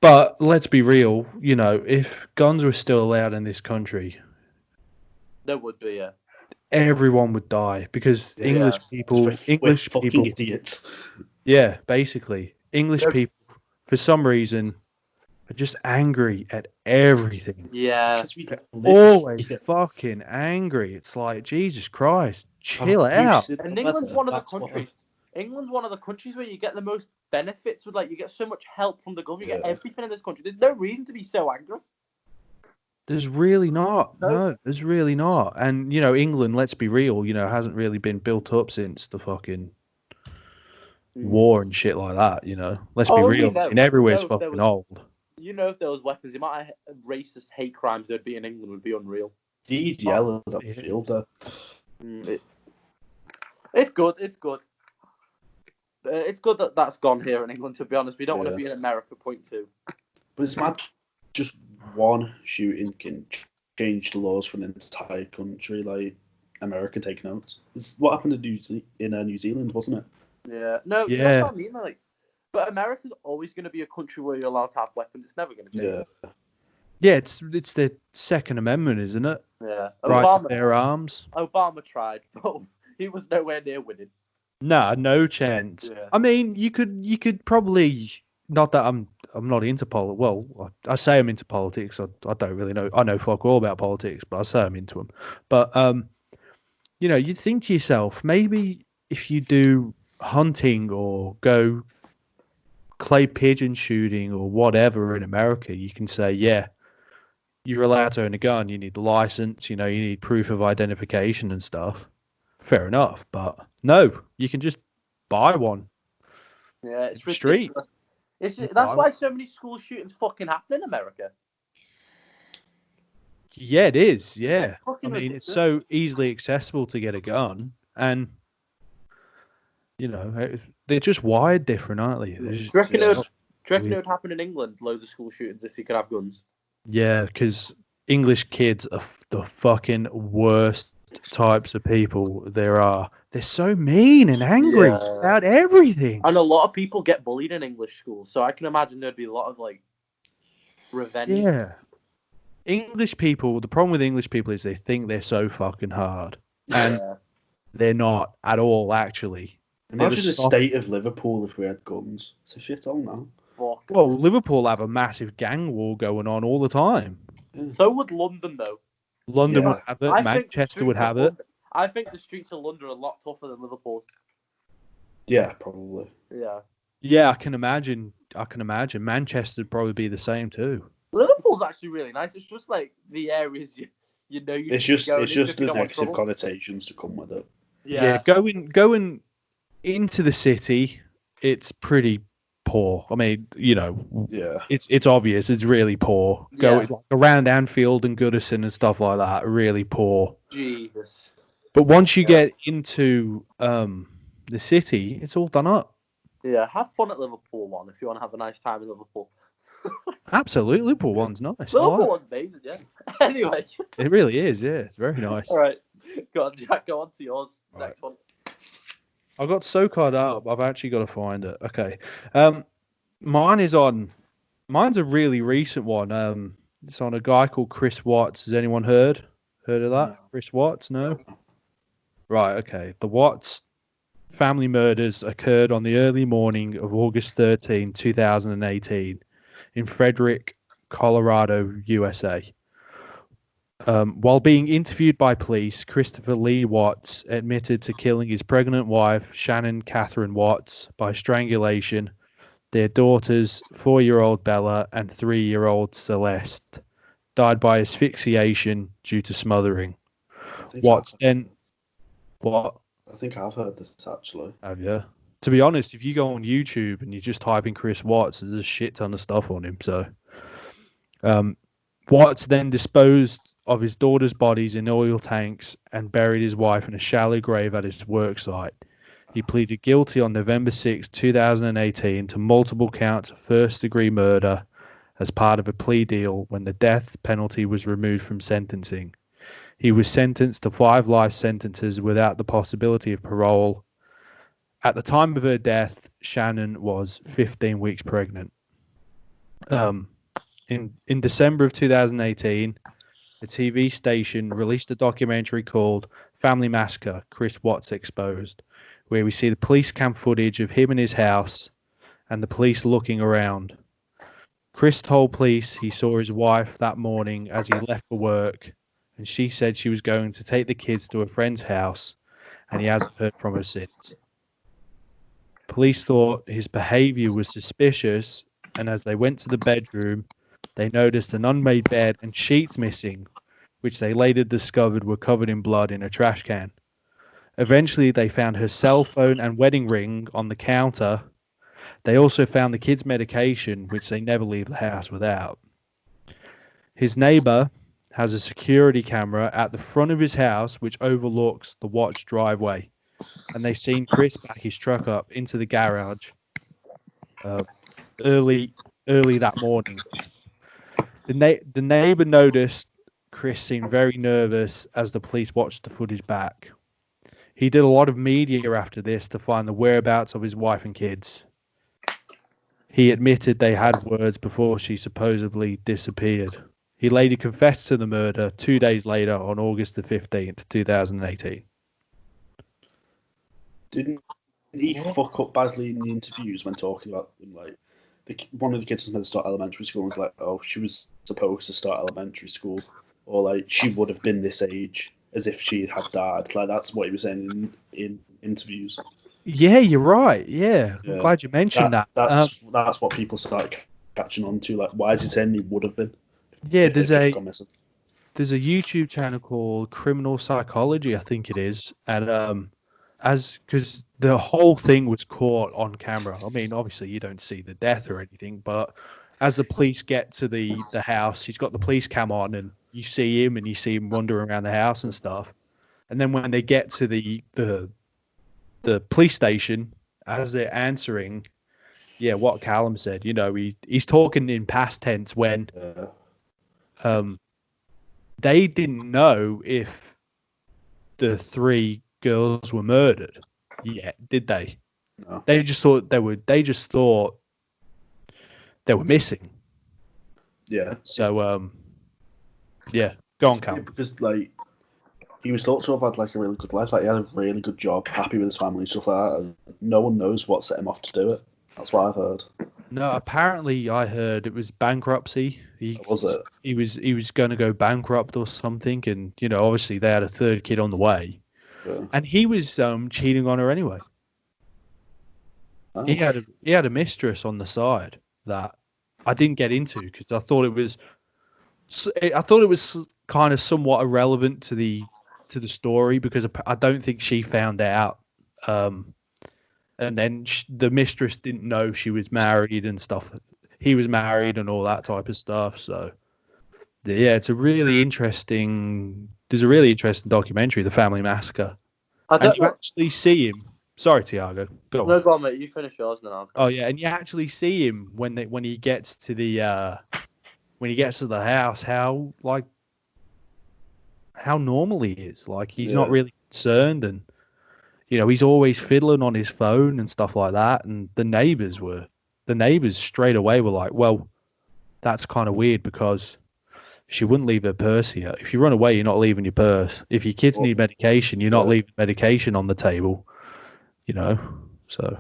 But let's be real. If guns were still allowed in this country, There would be, yeah. everyone would die because Yeah. English people, We're fucking idiots. yeah, basically English They're- people, for some reason, are just angry at everything. Yeah, 'Cause we live Always here. fucking angry. It's like Jesus Christ, chill Oh, out. you see and the England's weather? one of the That's what- countries. England's one of the countries where you get the most benefits. With like, you get so much help from the government. You get Yeah. everything in this country. There's no reason to be so angry. There's really not. No. No, there's really not. And England, let's be real, hasn't really been built up since the fucking war and shit like that. Let's be Oh, real. And everywhere's there fucking was- old. You know, if there was weapons, the amount of racist hate crimes there'd be in England would be unreal. Indeed, yellow up yeah. the field there. It's good. It's good. It's good that that's gone here in England. To be honest, we don't want to Yeah. be in America. Point two. But it's mad. Just one shooting can change the laws for an entire country. Like, America, take notes. It's what happened to New Zealand, wasn't it? Yeah. No. Yeah. That's what I mean. Like, but America's always going to be a country where you're allowed to have weapons. It's never going to change. Yeah. Yeah, it's the Second Amendment, isn't it? Yeah. Right to bear arms. Obama tried, but he was nowhere near winning. Nah, no chance. Yeah. I mean, you could probably, not that I'm not into politics. Well, I say I'm into politics. I don't really know. I know fuck all about politics, but I say I'm into them. But you think to yourself, maybe if you do hunting or go clay pigeon shooting or whatever in America, you can say, yeah, you're allowed to own a gun. You need the license. You need proof of identification and stuff. Fair enough, but no, you can just buy one. Yeah, it's street. Ridiculous. That's why so many school shootings fucking happen in America. Yeah, it is. Yeah, I mean, ridiculous. It's so easily accessible to get a gun, and they're just wired different, aren't they? Do you reckon it would happen in England? Loads of school shootings if you could have guns. Yeah, because English kids are the fucking worst types of people there are. They're so mean and angry about everything. And a lot of people get bullied in English schools, so I can imagine there'd be a lot of revenge. Yeah. English people, the problem with English people is they think they're so fucking hard. And they're not at all, actually. Imagine the state of Liverpool if we had guns. It's a shithole now. Fuck. Well, Liverpool have a massive gang war going on all the time. So would London, though. London would have it. Manchester would have it. I think the streets of London are a lot tougher than Liverpool. Yeah, probably. Yeah. Yeah, I can imagine. Manchester would probably be the same too. Liverpool's actually really nice. It's just the areas you know. It's just the negative connotations to come with it. Yeah, going into the city, it's pretty poor. I mean, it's obvious. It's really poor. Going around Anfield and Goodison and stuff like that, really poor. Jesus. But once you get into the city, it's all done up. Yeah, have fun at Liverpool one if you want to have a nice time in Liverpool. Absolutely, Liverpool one's nice. Liverpool one's amazing, yeah. Anyway. It really is, yeah. It's very nice. All right. Go on, Jack. Go on to yours. Next one. I got so caught up. I've actually got to find it. Okay. Mine's a really recent one. It's on a guy called Chris Watts. Has anyone heard of that? No. Chris Watts? No? Right, okay. The Watts family murders occurred on the early morning of August 13, 2018 in Frederick, Colorado, USA. While being interviewed by police, Christopher Lee Watts admitted to killing his pregnant wife, Shannon Catherine Watts, by strangulation, their daughters, 4-year-old Bella and 3-year-old Celeste, died by asphyxiation due to smothering. Watts then... What? I think I've heard this, actually. Have you? To be honest, if you go on YouTube and you just type in Chris Watts, there's a shit ton of stuff on him. So, Watts then disposed of his daughter's bodies in oil tanks and buried his wife in a shallow grave at his work site. He pleaded guilty on November 6, 2018 to multiple counts of first-degree murder as part of a plea deal when the death penalty was removed from sentencing. He was sentenced to 5 life sentences without the possibility of parole. At the time of her death, Shannon was 15 weeks pregnant. In December of 2018, the TV station released a documentary called Family Massacre, Chris Watts Exposed, where we see the police cam footage of him in his house and the police looking around. Chris told police he saw his wife that morning as he left for work, and she said she was going to take the kids to a friend's house, and he hasn't heard from her since. Police thought his behavior was suspicious, and as they went to the bedroom, they noticed an unmade bed and sheets missing, which they later discovered were covered in blood in a trash can. Eventually, they found her cell phone and wedding ring on the counter. They also found the kids' medication, which they never leave the house without. His neighbor has a security camera at the front of his house, which overlooks the Watts driveway. And they seen Chris back his truck up into the garage early that morning. The neighbor noticed Chris seemed very nervous as the police watched the footage back. He did a lot of media after this to find the whereabouts of his wife and kids. He admitted they had words before she supposedly disappeared. He later confessed to the murder 2 days later on August the 15th, 2018. Didn't he fuck up badly in the interviews when talking about him? One of the kids was meant to start elementary school and was like, oh, she was supposed to start elementary school. Or she would have been this age as if she had died. That's what he was saying in interviews. Yeah, you're right. Yeah. I'm glad you mentioned that. That's what people started catching on to. Why is he saying he would have been? Yeah, there's a YouTube channel called Criminal Psychology, I think it is, and because the whole thing was caught on camera. I mean, obviously you don't see the death or anything, but as the police get to the house, he's got the police cam on, and you see him wandering around the house and stuff. And then when they get to the police station, as they're answering, yeah, what Callum said, he's talking in past tense when they didn't know if the 3 girls were murdered yet, did they? No. They just thought they were missing. Yeah. So yeah, go on, Callum. Because he was thought to have had a really good life. He had a really good job, happy with his family and stuff like that. And no one knows what set him off to do it. That's what I've heard. No, apparently I heard it was bankruptcy. Was it? He was going to go bankrupt or something, and obviously they had a 3rd kid on the way, and he was cheating on her anyway. Oh. He had a mistress on the side that I didn't get into because I thought it was kind of somewhat irrelevant to the story because I don't think she found out. And then the mistress didn't know she was married and stuff. He was married and all that type of stuff. So, yeah, it's a really interesting. There's a really interesting documentary, The Family Massacre. And you actually see him. Sorry, Tiago. Go on. No, go on, mate. You finish yours now. Oh yeah, and you actually see him when he gets to the house. How normal he is. He's not really concerned and. He's always fiddling on his phone and stuff like that. And the neighbors straight away were like, well, that's kind of weird because she wouldn't leave her purse here. If you run away, you're not leaving your purse. If your kids need medication, you're not leaving medication on the table, so.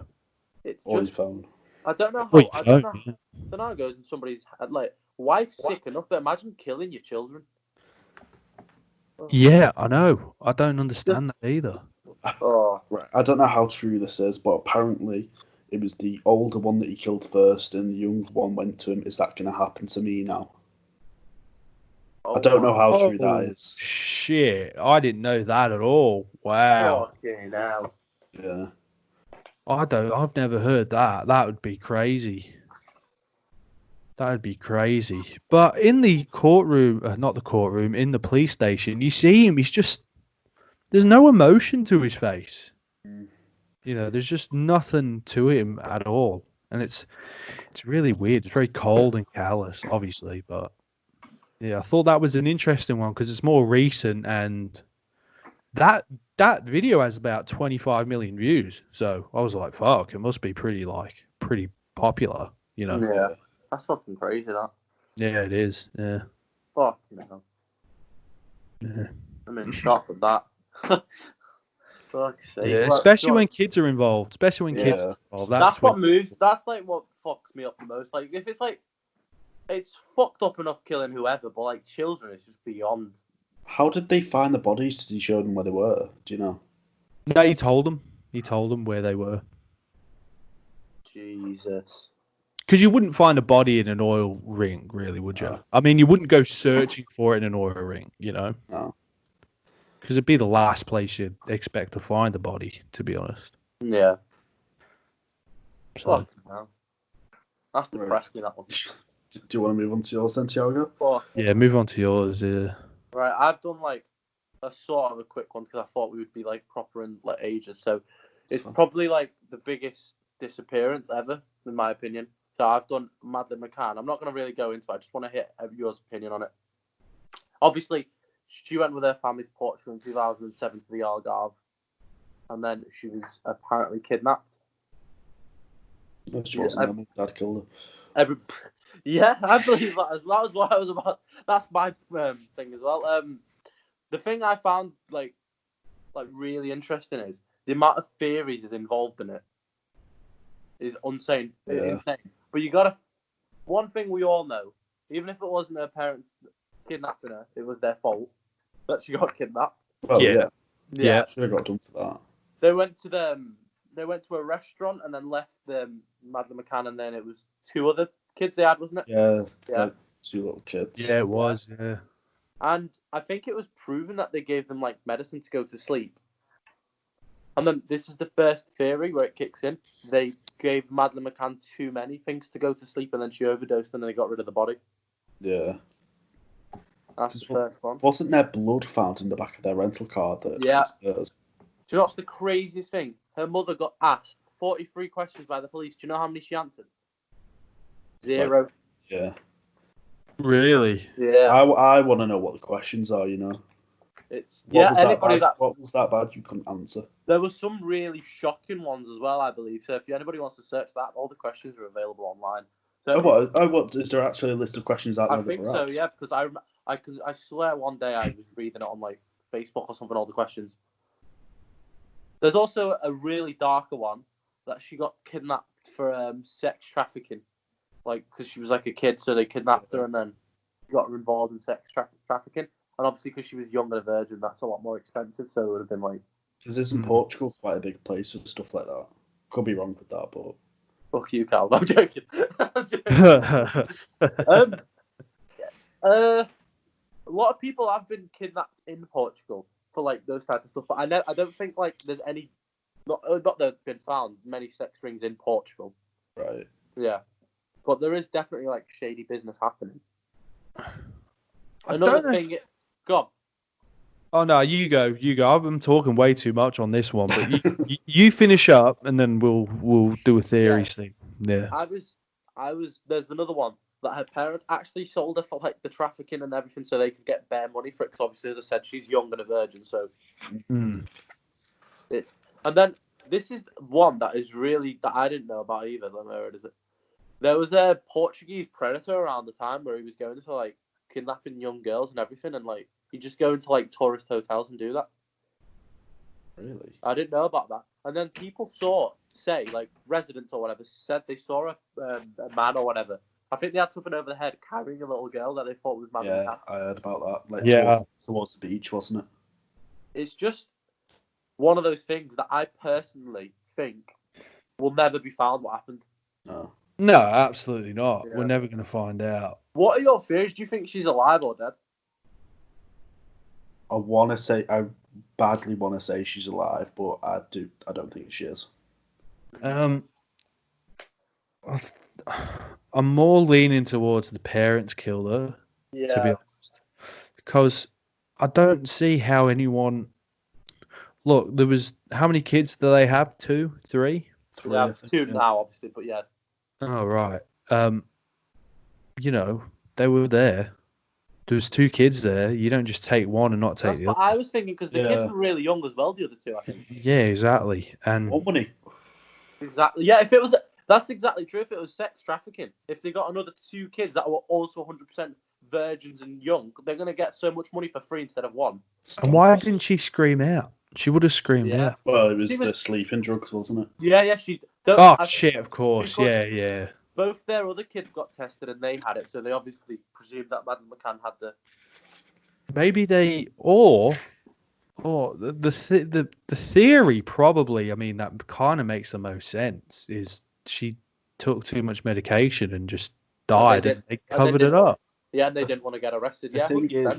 It's or just, your phone. I don't know how it goes in somebody's head. Wife's sick enough, but imagine killing your children. Yeah, I know. I don't understand that either. Oh, right. I don't know how true this is, but apparently it was the older one that he killed first, and the younger one went to him. Is that going to happen to me now? I don't know how true that is. Shit, I didn't know that at all. Wow. Okay, now. Yeah. I've never heard that. That would be crazy. That would be crazy. But in the courtroom, not the courtroom, in the police station, you see him. There's no emotion to his face. There's just nothing to him at all. And it's really weird. It's very cold and callous, obviously. But yeah, I thought that was an interesting one because it's more recent. And that video has about 25 million views. So I was like, fuck, it must be pretty popular, Yeah. That's fucking crazy, that. Yeah, it is. Yeah. Fuck, Yeah. I'm in shock with that. Fuck's sake. Yeah, especially when kids are involved. That's what fucks me up the most. If it's fucked up enough killing whoever, but children, it's just beyond. How did they find the bodies? Did he show them where they were? Do you know? No, he told them. He told them where they were. Jesus. Because you wouldn't find a body in an oil ring, really, would you? I mean, you wouldn't go searching for it in an oil ring, No. Because it'd be the last place you'd expect to find a body, to be honest. Yeah. So. That's depressing, that one. Do you want to move on to yours then, Tiago? Yeah, move on to yours. Yeah. Right, I've done a sort of a quick one because I thought we would be proper in ages. So it's probably the biggest disappearance ever, in my opinion. So I've done Madeleine McCann. I'm not going to really go into it. I just want to hear yours opinion on it. Obviously, she went with her family to Portugal in 2007 to the Algarve, and then she was apparently kidnapped. No, she wasn't. My dad killed her. Yeah, I believe that. That was what I was about. That's my thing as well. The thing I found really interesting is the amount of theories is involved in it. Is insane. Yeah. But you gotta. One thing we all know, even if it wasn't her parents kidnapping her, it was their fault that she got kidnapped. Well, yeah. Should have got done for that. They went to a restaurant and then left Madeleine McCann, and then it was 2 other kids they had, wasn't it? Yeah. 2 little kids. Yeah, it was. Yeah. And I think it was proven that they gave them like medicine to go to sleep. And then this is the first theory where it kicks in. They gave Madeleine McCann too many things to go to sleep, and then she overdosed, and then they got rid of the body. Yeah. That's the first one. Wasn't there blood found in the back of their rental car? Yeah. Do you know what's the craziest thing? Her mother got asked 43 questions by the police. Do you know how many she answered? 0. Yeah. Really? Yeah. I want to know what the questions are, you know. What was that bad you couldn't answer? There were some really shocking ones as well, I believe. So if anybody wants to search that, all the questions are available online. So what is there actually a list of questions out there? I think so, yeah, because I swear one day I was reading it on like Facebook or something, all the questions. There's also a really darker one that she got kidnapped for sex trafficking, like because she was like a kid, so they kidnapped her and then got her involved in sex trafficking. And obviously, because she was young and a virgin, that's a lot more expensive. So it would have been like. Because isn't Portugal quite a big place for stuff like that? Could be wrong with that, but. Fuck you, Cal. I'm joking. A lot of people have been kidnapped in Portugal for like those types of stuff, but I don't think like there's any. Not that have been found many sex rings in Portugal. Right. Yeah, but there is definitely like shady business happening. Another thing. Go on. Oh no, you go. I'm talking way too much on this one, but you finish up and then we'll do a theory thing. Yeah. I was. There's another one that her parents actually sold her for like the trafficking and everything, so they could get bare money for it. Because obviously, as I said, she's young and a virgin. So. And then this is one that is really that I didn't know about either. Where is it? There was a Portuguese predator around the time where he was going to like kidnapping young girls and everything, and like. You just go into like tourist hotels and do that. Really? I didn't know about that. And then people say like residents or whatever, said they saw a man or whatever. I think they had something over the head carrying a little girl that they thought was Madeleine McCann. I heard about that. Like towards the beach, wasn't it? It's just one of those things that I personally think will never be found what happened. No, absolutely not. Yeah. We're never going to find out. What are your theories? Do you think she's alive or dead? I badly want to say she's alive, but I don't think she is. I'm more leaning towards the parents killed her. Yeah. To be honest, because I don't see how anyone. Look, there was how many kids do they have? 2, 3? Yeah, 2 now, obviously, but yeah. Oh right. You know, they were there. There was 2 kids there. You don't just take one and not take the other. I was thinking because the kids were really young as well. The other 2, I think. Yeah, exactly. And what money? Exactly. Yeah, that's exactly true. If it was sex trafficking, if they got another 2 kids that were also 100% virgins and young, they're gonna get so much money for free instead of 1. And why didn't she scream out? She would have screamed out. Well, it was the sleeping drugs, wasn't it? Yeah. Shit! Of course. Yeah. Both their other kids got tested and they had it, so they obviously presumed that Madeleine McCann had the. Maybe they or the theory probably. I mean, that kind of makes the most sense. Is she took too much medication and just died and they covered it up? Yeah, and they didn't want to get arrested. The thing is,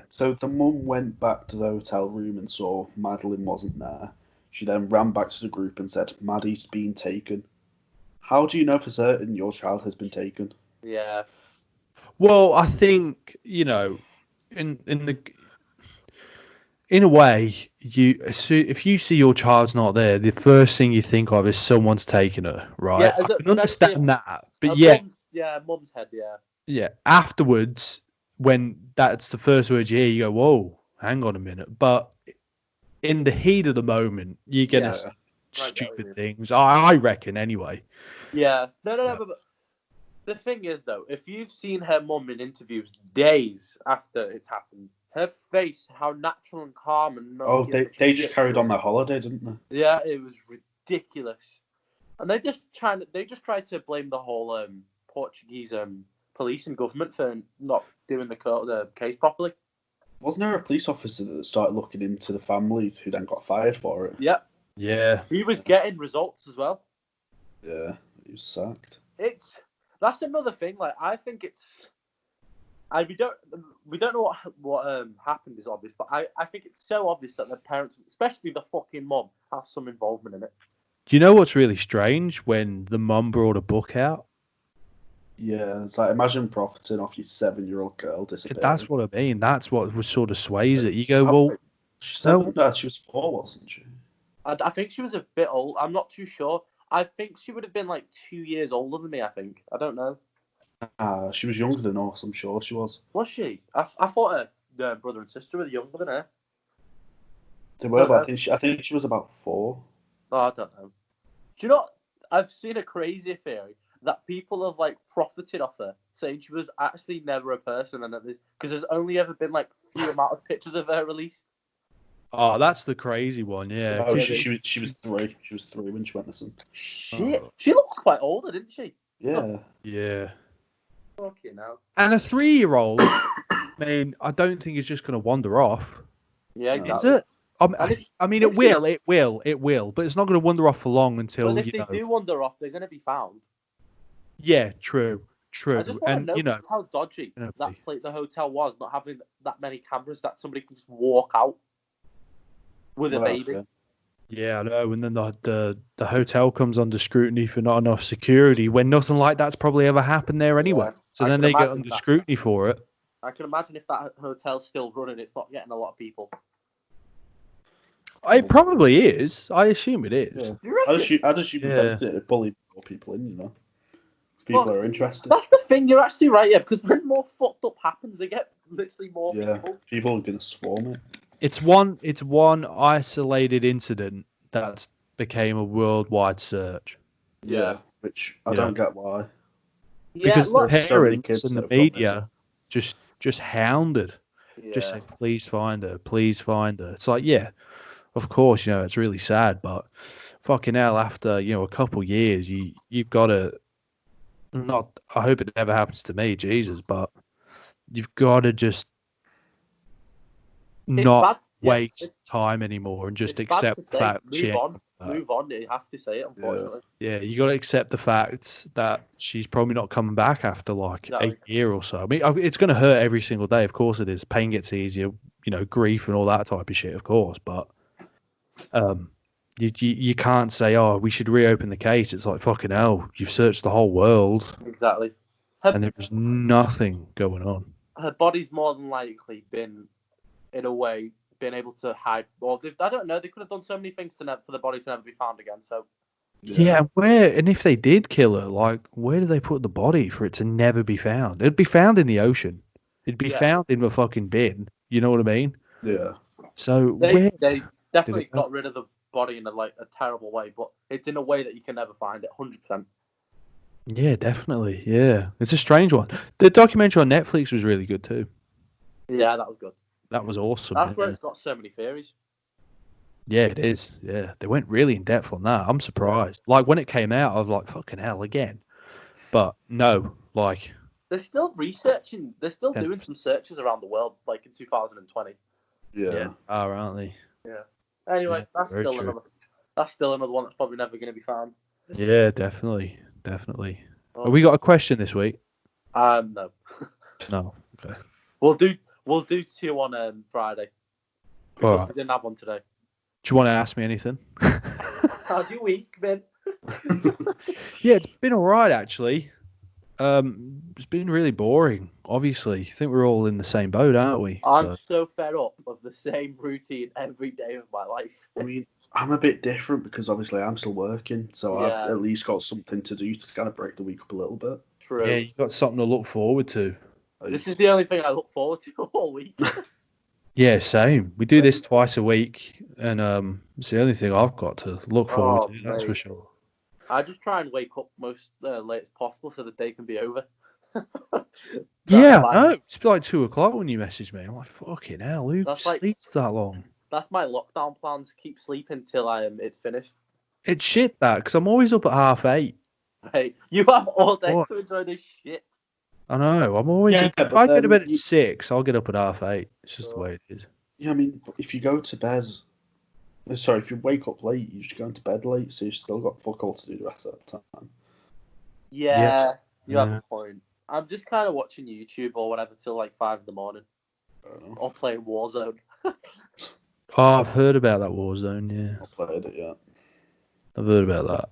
so the mum went back to the hotel room and saw Madeleine wasn't there. She then ran back to the group and said, "Maddie's been taken." How do you know for certain your child has been taken? Yeah. Well, I think in a way, if you see your child's not there, the first thing you think of is someone's taken her, right? Yeah, I can understand that, but mum's head, yeah. Yeah. Afterwards, when that's the first word you hear, you go, "Whoa, hang on a minute!" But in the heat of the moment, you're gonna say stupid things. I reckon, anyway. Yeah. No. But the thing is, though, if you've seen her mum in interviews days after it's happened, her face, how natural and calm and they just carried on their holiday, didn't they? Yeah, it was ridiculous, and they just tried to blame the whole Portuguese police and government for not doing the case properly. Wasn't there a police officer that started looking into the family who then got fired for it? Yep. Yeah. He was getting results as well. Yeah, he was sacked. That's another thing. Like, I think it's And we don't know what happened is obvious, but I think it's so obvious that the parents, especially the fucking mom, has some involvement in it. Do you know what's really strange? When the mum brought a book out. Yeah, it's like imagine profiting off your 7-year-old girl disappearing. That's what I mean. That's what sort of sways it. You go, well, she's 7. No, she was 4, wasn't she? I think she was a bit old. I'm not too sure. I think she would have been like 2 years older than me. I think. I don't know. She was younger than us. I'm sure she was. Was she? I thought her brother and sister were younger than her. They were, but I think she was about 4. Oh, I don't know. Do you know? I've seen a crazy theory that people have like profited off her, saying she was actually never a person, and that because there's only ever been like few amount of pictures of her released. Oh, that's the crazy one, yeah. Oh, she was 3. She was 3 when she went missing. Shit, she looked quite older, didn't she? Yeah. Yeah. Fucking hell. And a 3-year-old, I mean, I don't think it's just going to wander off. Yeah, exactly. Is it? I mean, it will, but it's not going to wander off for long until, well, if they do wander off, they're going to be found. Yeah, true. I just want to know how dodgy the hotel was, not having that many cameras that somebody can just walk out with a baby. Yeah, I know. And then the hotel comes under scrutiny for not enough security when nothing like that's probably ever happened there anyway. Yeah, so then they get under scrutiny for it. I can imagine if that hotel's still running, it's not getting a lot of people. It probably is. I assume it is. Yeah. I'd assume it bullied more people in, you know. People are interested. That's the thing. You're actually right, yeah. Because when more fucked up happens, they get literally more people. People are gonna swarm it. It's one isolated incident that became a worldwide search. Yeah, which I don't get why. Because the parents and the media just hounded, just saying, please find her. It's like, yeah, of course, you know, it's really sad, but fucking hell, after, you know, a couple years, you've got to I hope it never happens to me, Jesus, but you've got to just not waste time anymore and just accept the fact. Move on. You have to say it, unfortunately. Yeah, you got to accept the fact that she's probably not coming back after like a year or so. I mean, it's going to hurt every single day. Of course it is. Pain gets easier, you know, grief and all that type of shit, of course. But you can't say, oh, we should reopen the case. It's like, fucking hell, you've searched the whole world. Exactly. And there was nothing going on. Her body's more than likely been, in a way, been able to hide. Well, I don't know. They could have done so many things for the body to never be found again. So. Yeah, where? And if they did kill her, like, where do they put the body for it to never be found? It'd be found in the ocean. It'd be found in a fucking bin. You know what I mean? Yeah. So they definitely got rid of the body in a terrible way, but it's in a way that you can never find it. 100%. Yeah, definitely. Yeah, it's a strange one. The documentary on Netflix was really good too. Yeah, that was good. That was awesome. That's where it's got so many theories. Yeah, it is. Yeah, they went really in depth on that. I'm surprised. Like when it came out, I was like, "Fucking hell, again!" But no, like they're still researching. They're still doing some searches around the world, like in 2020. Yeah. Aren't they? Yeah. Anyway, that's still another one that's probably never going to be found. Yeah, definitely. Oh. Have we got a question this week? No. No. Okay. We'll do 2 on Friday. Because we didn't have one today. Do you want to ask me anything? How's your week been? Yeah, it's been alright actually. It's been really boring, obviously. I think we're all in the same boat, aren't we? I'm so fed up of the same routine every day of my life. I mean, I'm a bit different because obviously I'm still working, so I've at least got something to do to kind of break the week up a little bit. True. Yeah, you've got something to look forward to. This is the only thing I look forward to all week. Yeah, same. We do this twice a week, and it's the only thing I've got to look forward to, that's for sure. I just try and wake up most late as possible so the day can be over. Yeah, no, it's like 2 o'clock when you message me. I'm like, fucking hell, who sleeps that long? That's my lockdown plans. Keep sleeping till it's finished. It's shit that, because I'm always up at 8:30. Hey, you have all day to enjoy this shit. I know. I'm always. If I go to bed at 6, I'll get up at 8:30. It's just the way it is. Yeah, I mean, if you go to bed, if you wake up late, you should go into bed late, so you've still got fuck all to do the rest of the time. Yeah, you have a point. I'm just kind of watching YouTube or whatever till like 5 in the morning, or playing Warzone. Oh, I've heard about that Warzone. Yeah, I've played it. Yeah, I've heard about that.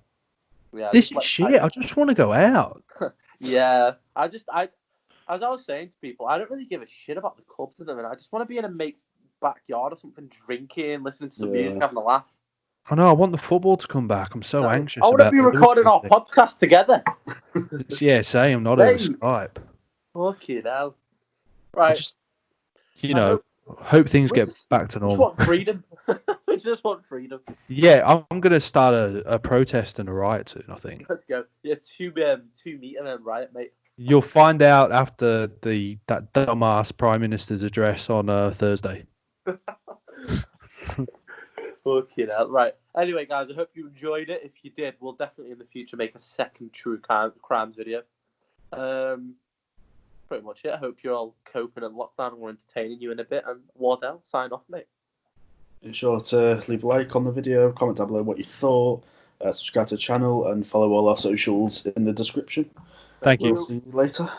Yeah, this is shit. I just want to go out. Yeah, as I was saying to people, I don't really give a shit about the clubs at the minute. I just want to be in a mate's backyard or something, drinking, listening to some music, having a laugh. I know. I want the football to come back. I'm so anxious. I want to be recording our podcast together. Yeah, same. Not over Skype. Fucking hell. Right. Hope things get back to normal. We just want freedom. We just want freedom. Yeah, I'm going to start a protest and a riot soon, I think. Let's go. Yeah, two meet and then riot, mate. You'll find out after that dumbass Prime Minister's address on Thursday. Fucking hell. Right. Anyway, guys, I hope you enjoyed it. If you did, we'll definitely in the future make a second true crimes video. Pretty much it. I hope you're all coping in lockdown and we're entertaining you in a bit. And Wardell, sign off, mate. Be sure to leave a like on the video, comment down below what you thought, subscribe to the channel, and follow all our socials in the description. Thank you. We'll see you later.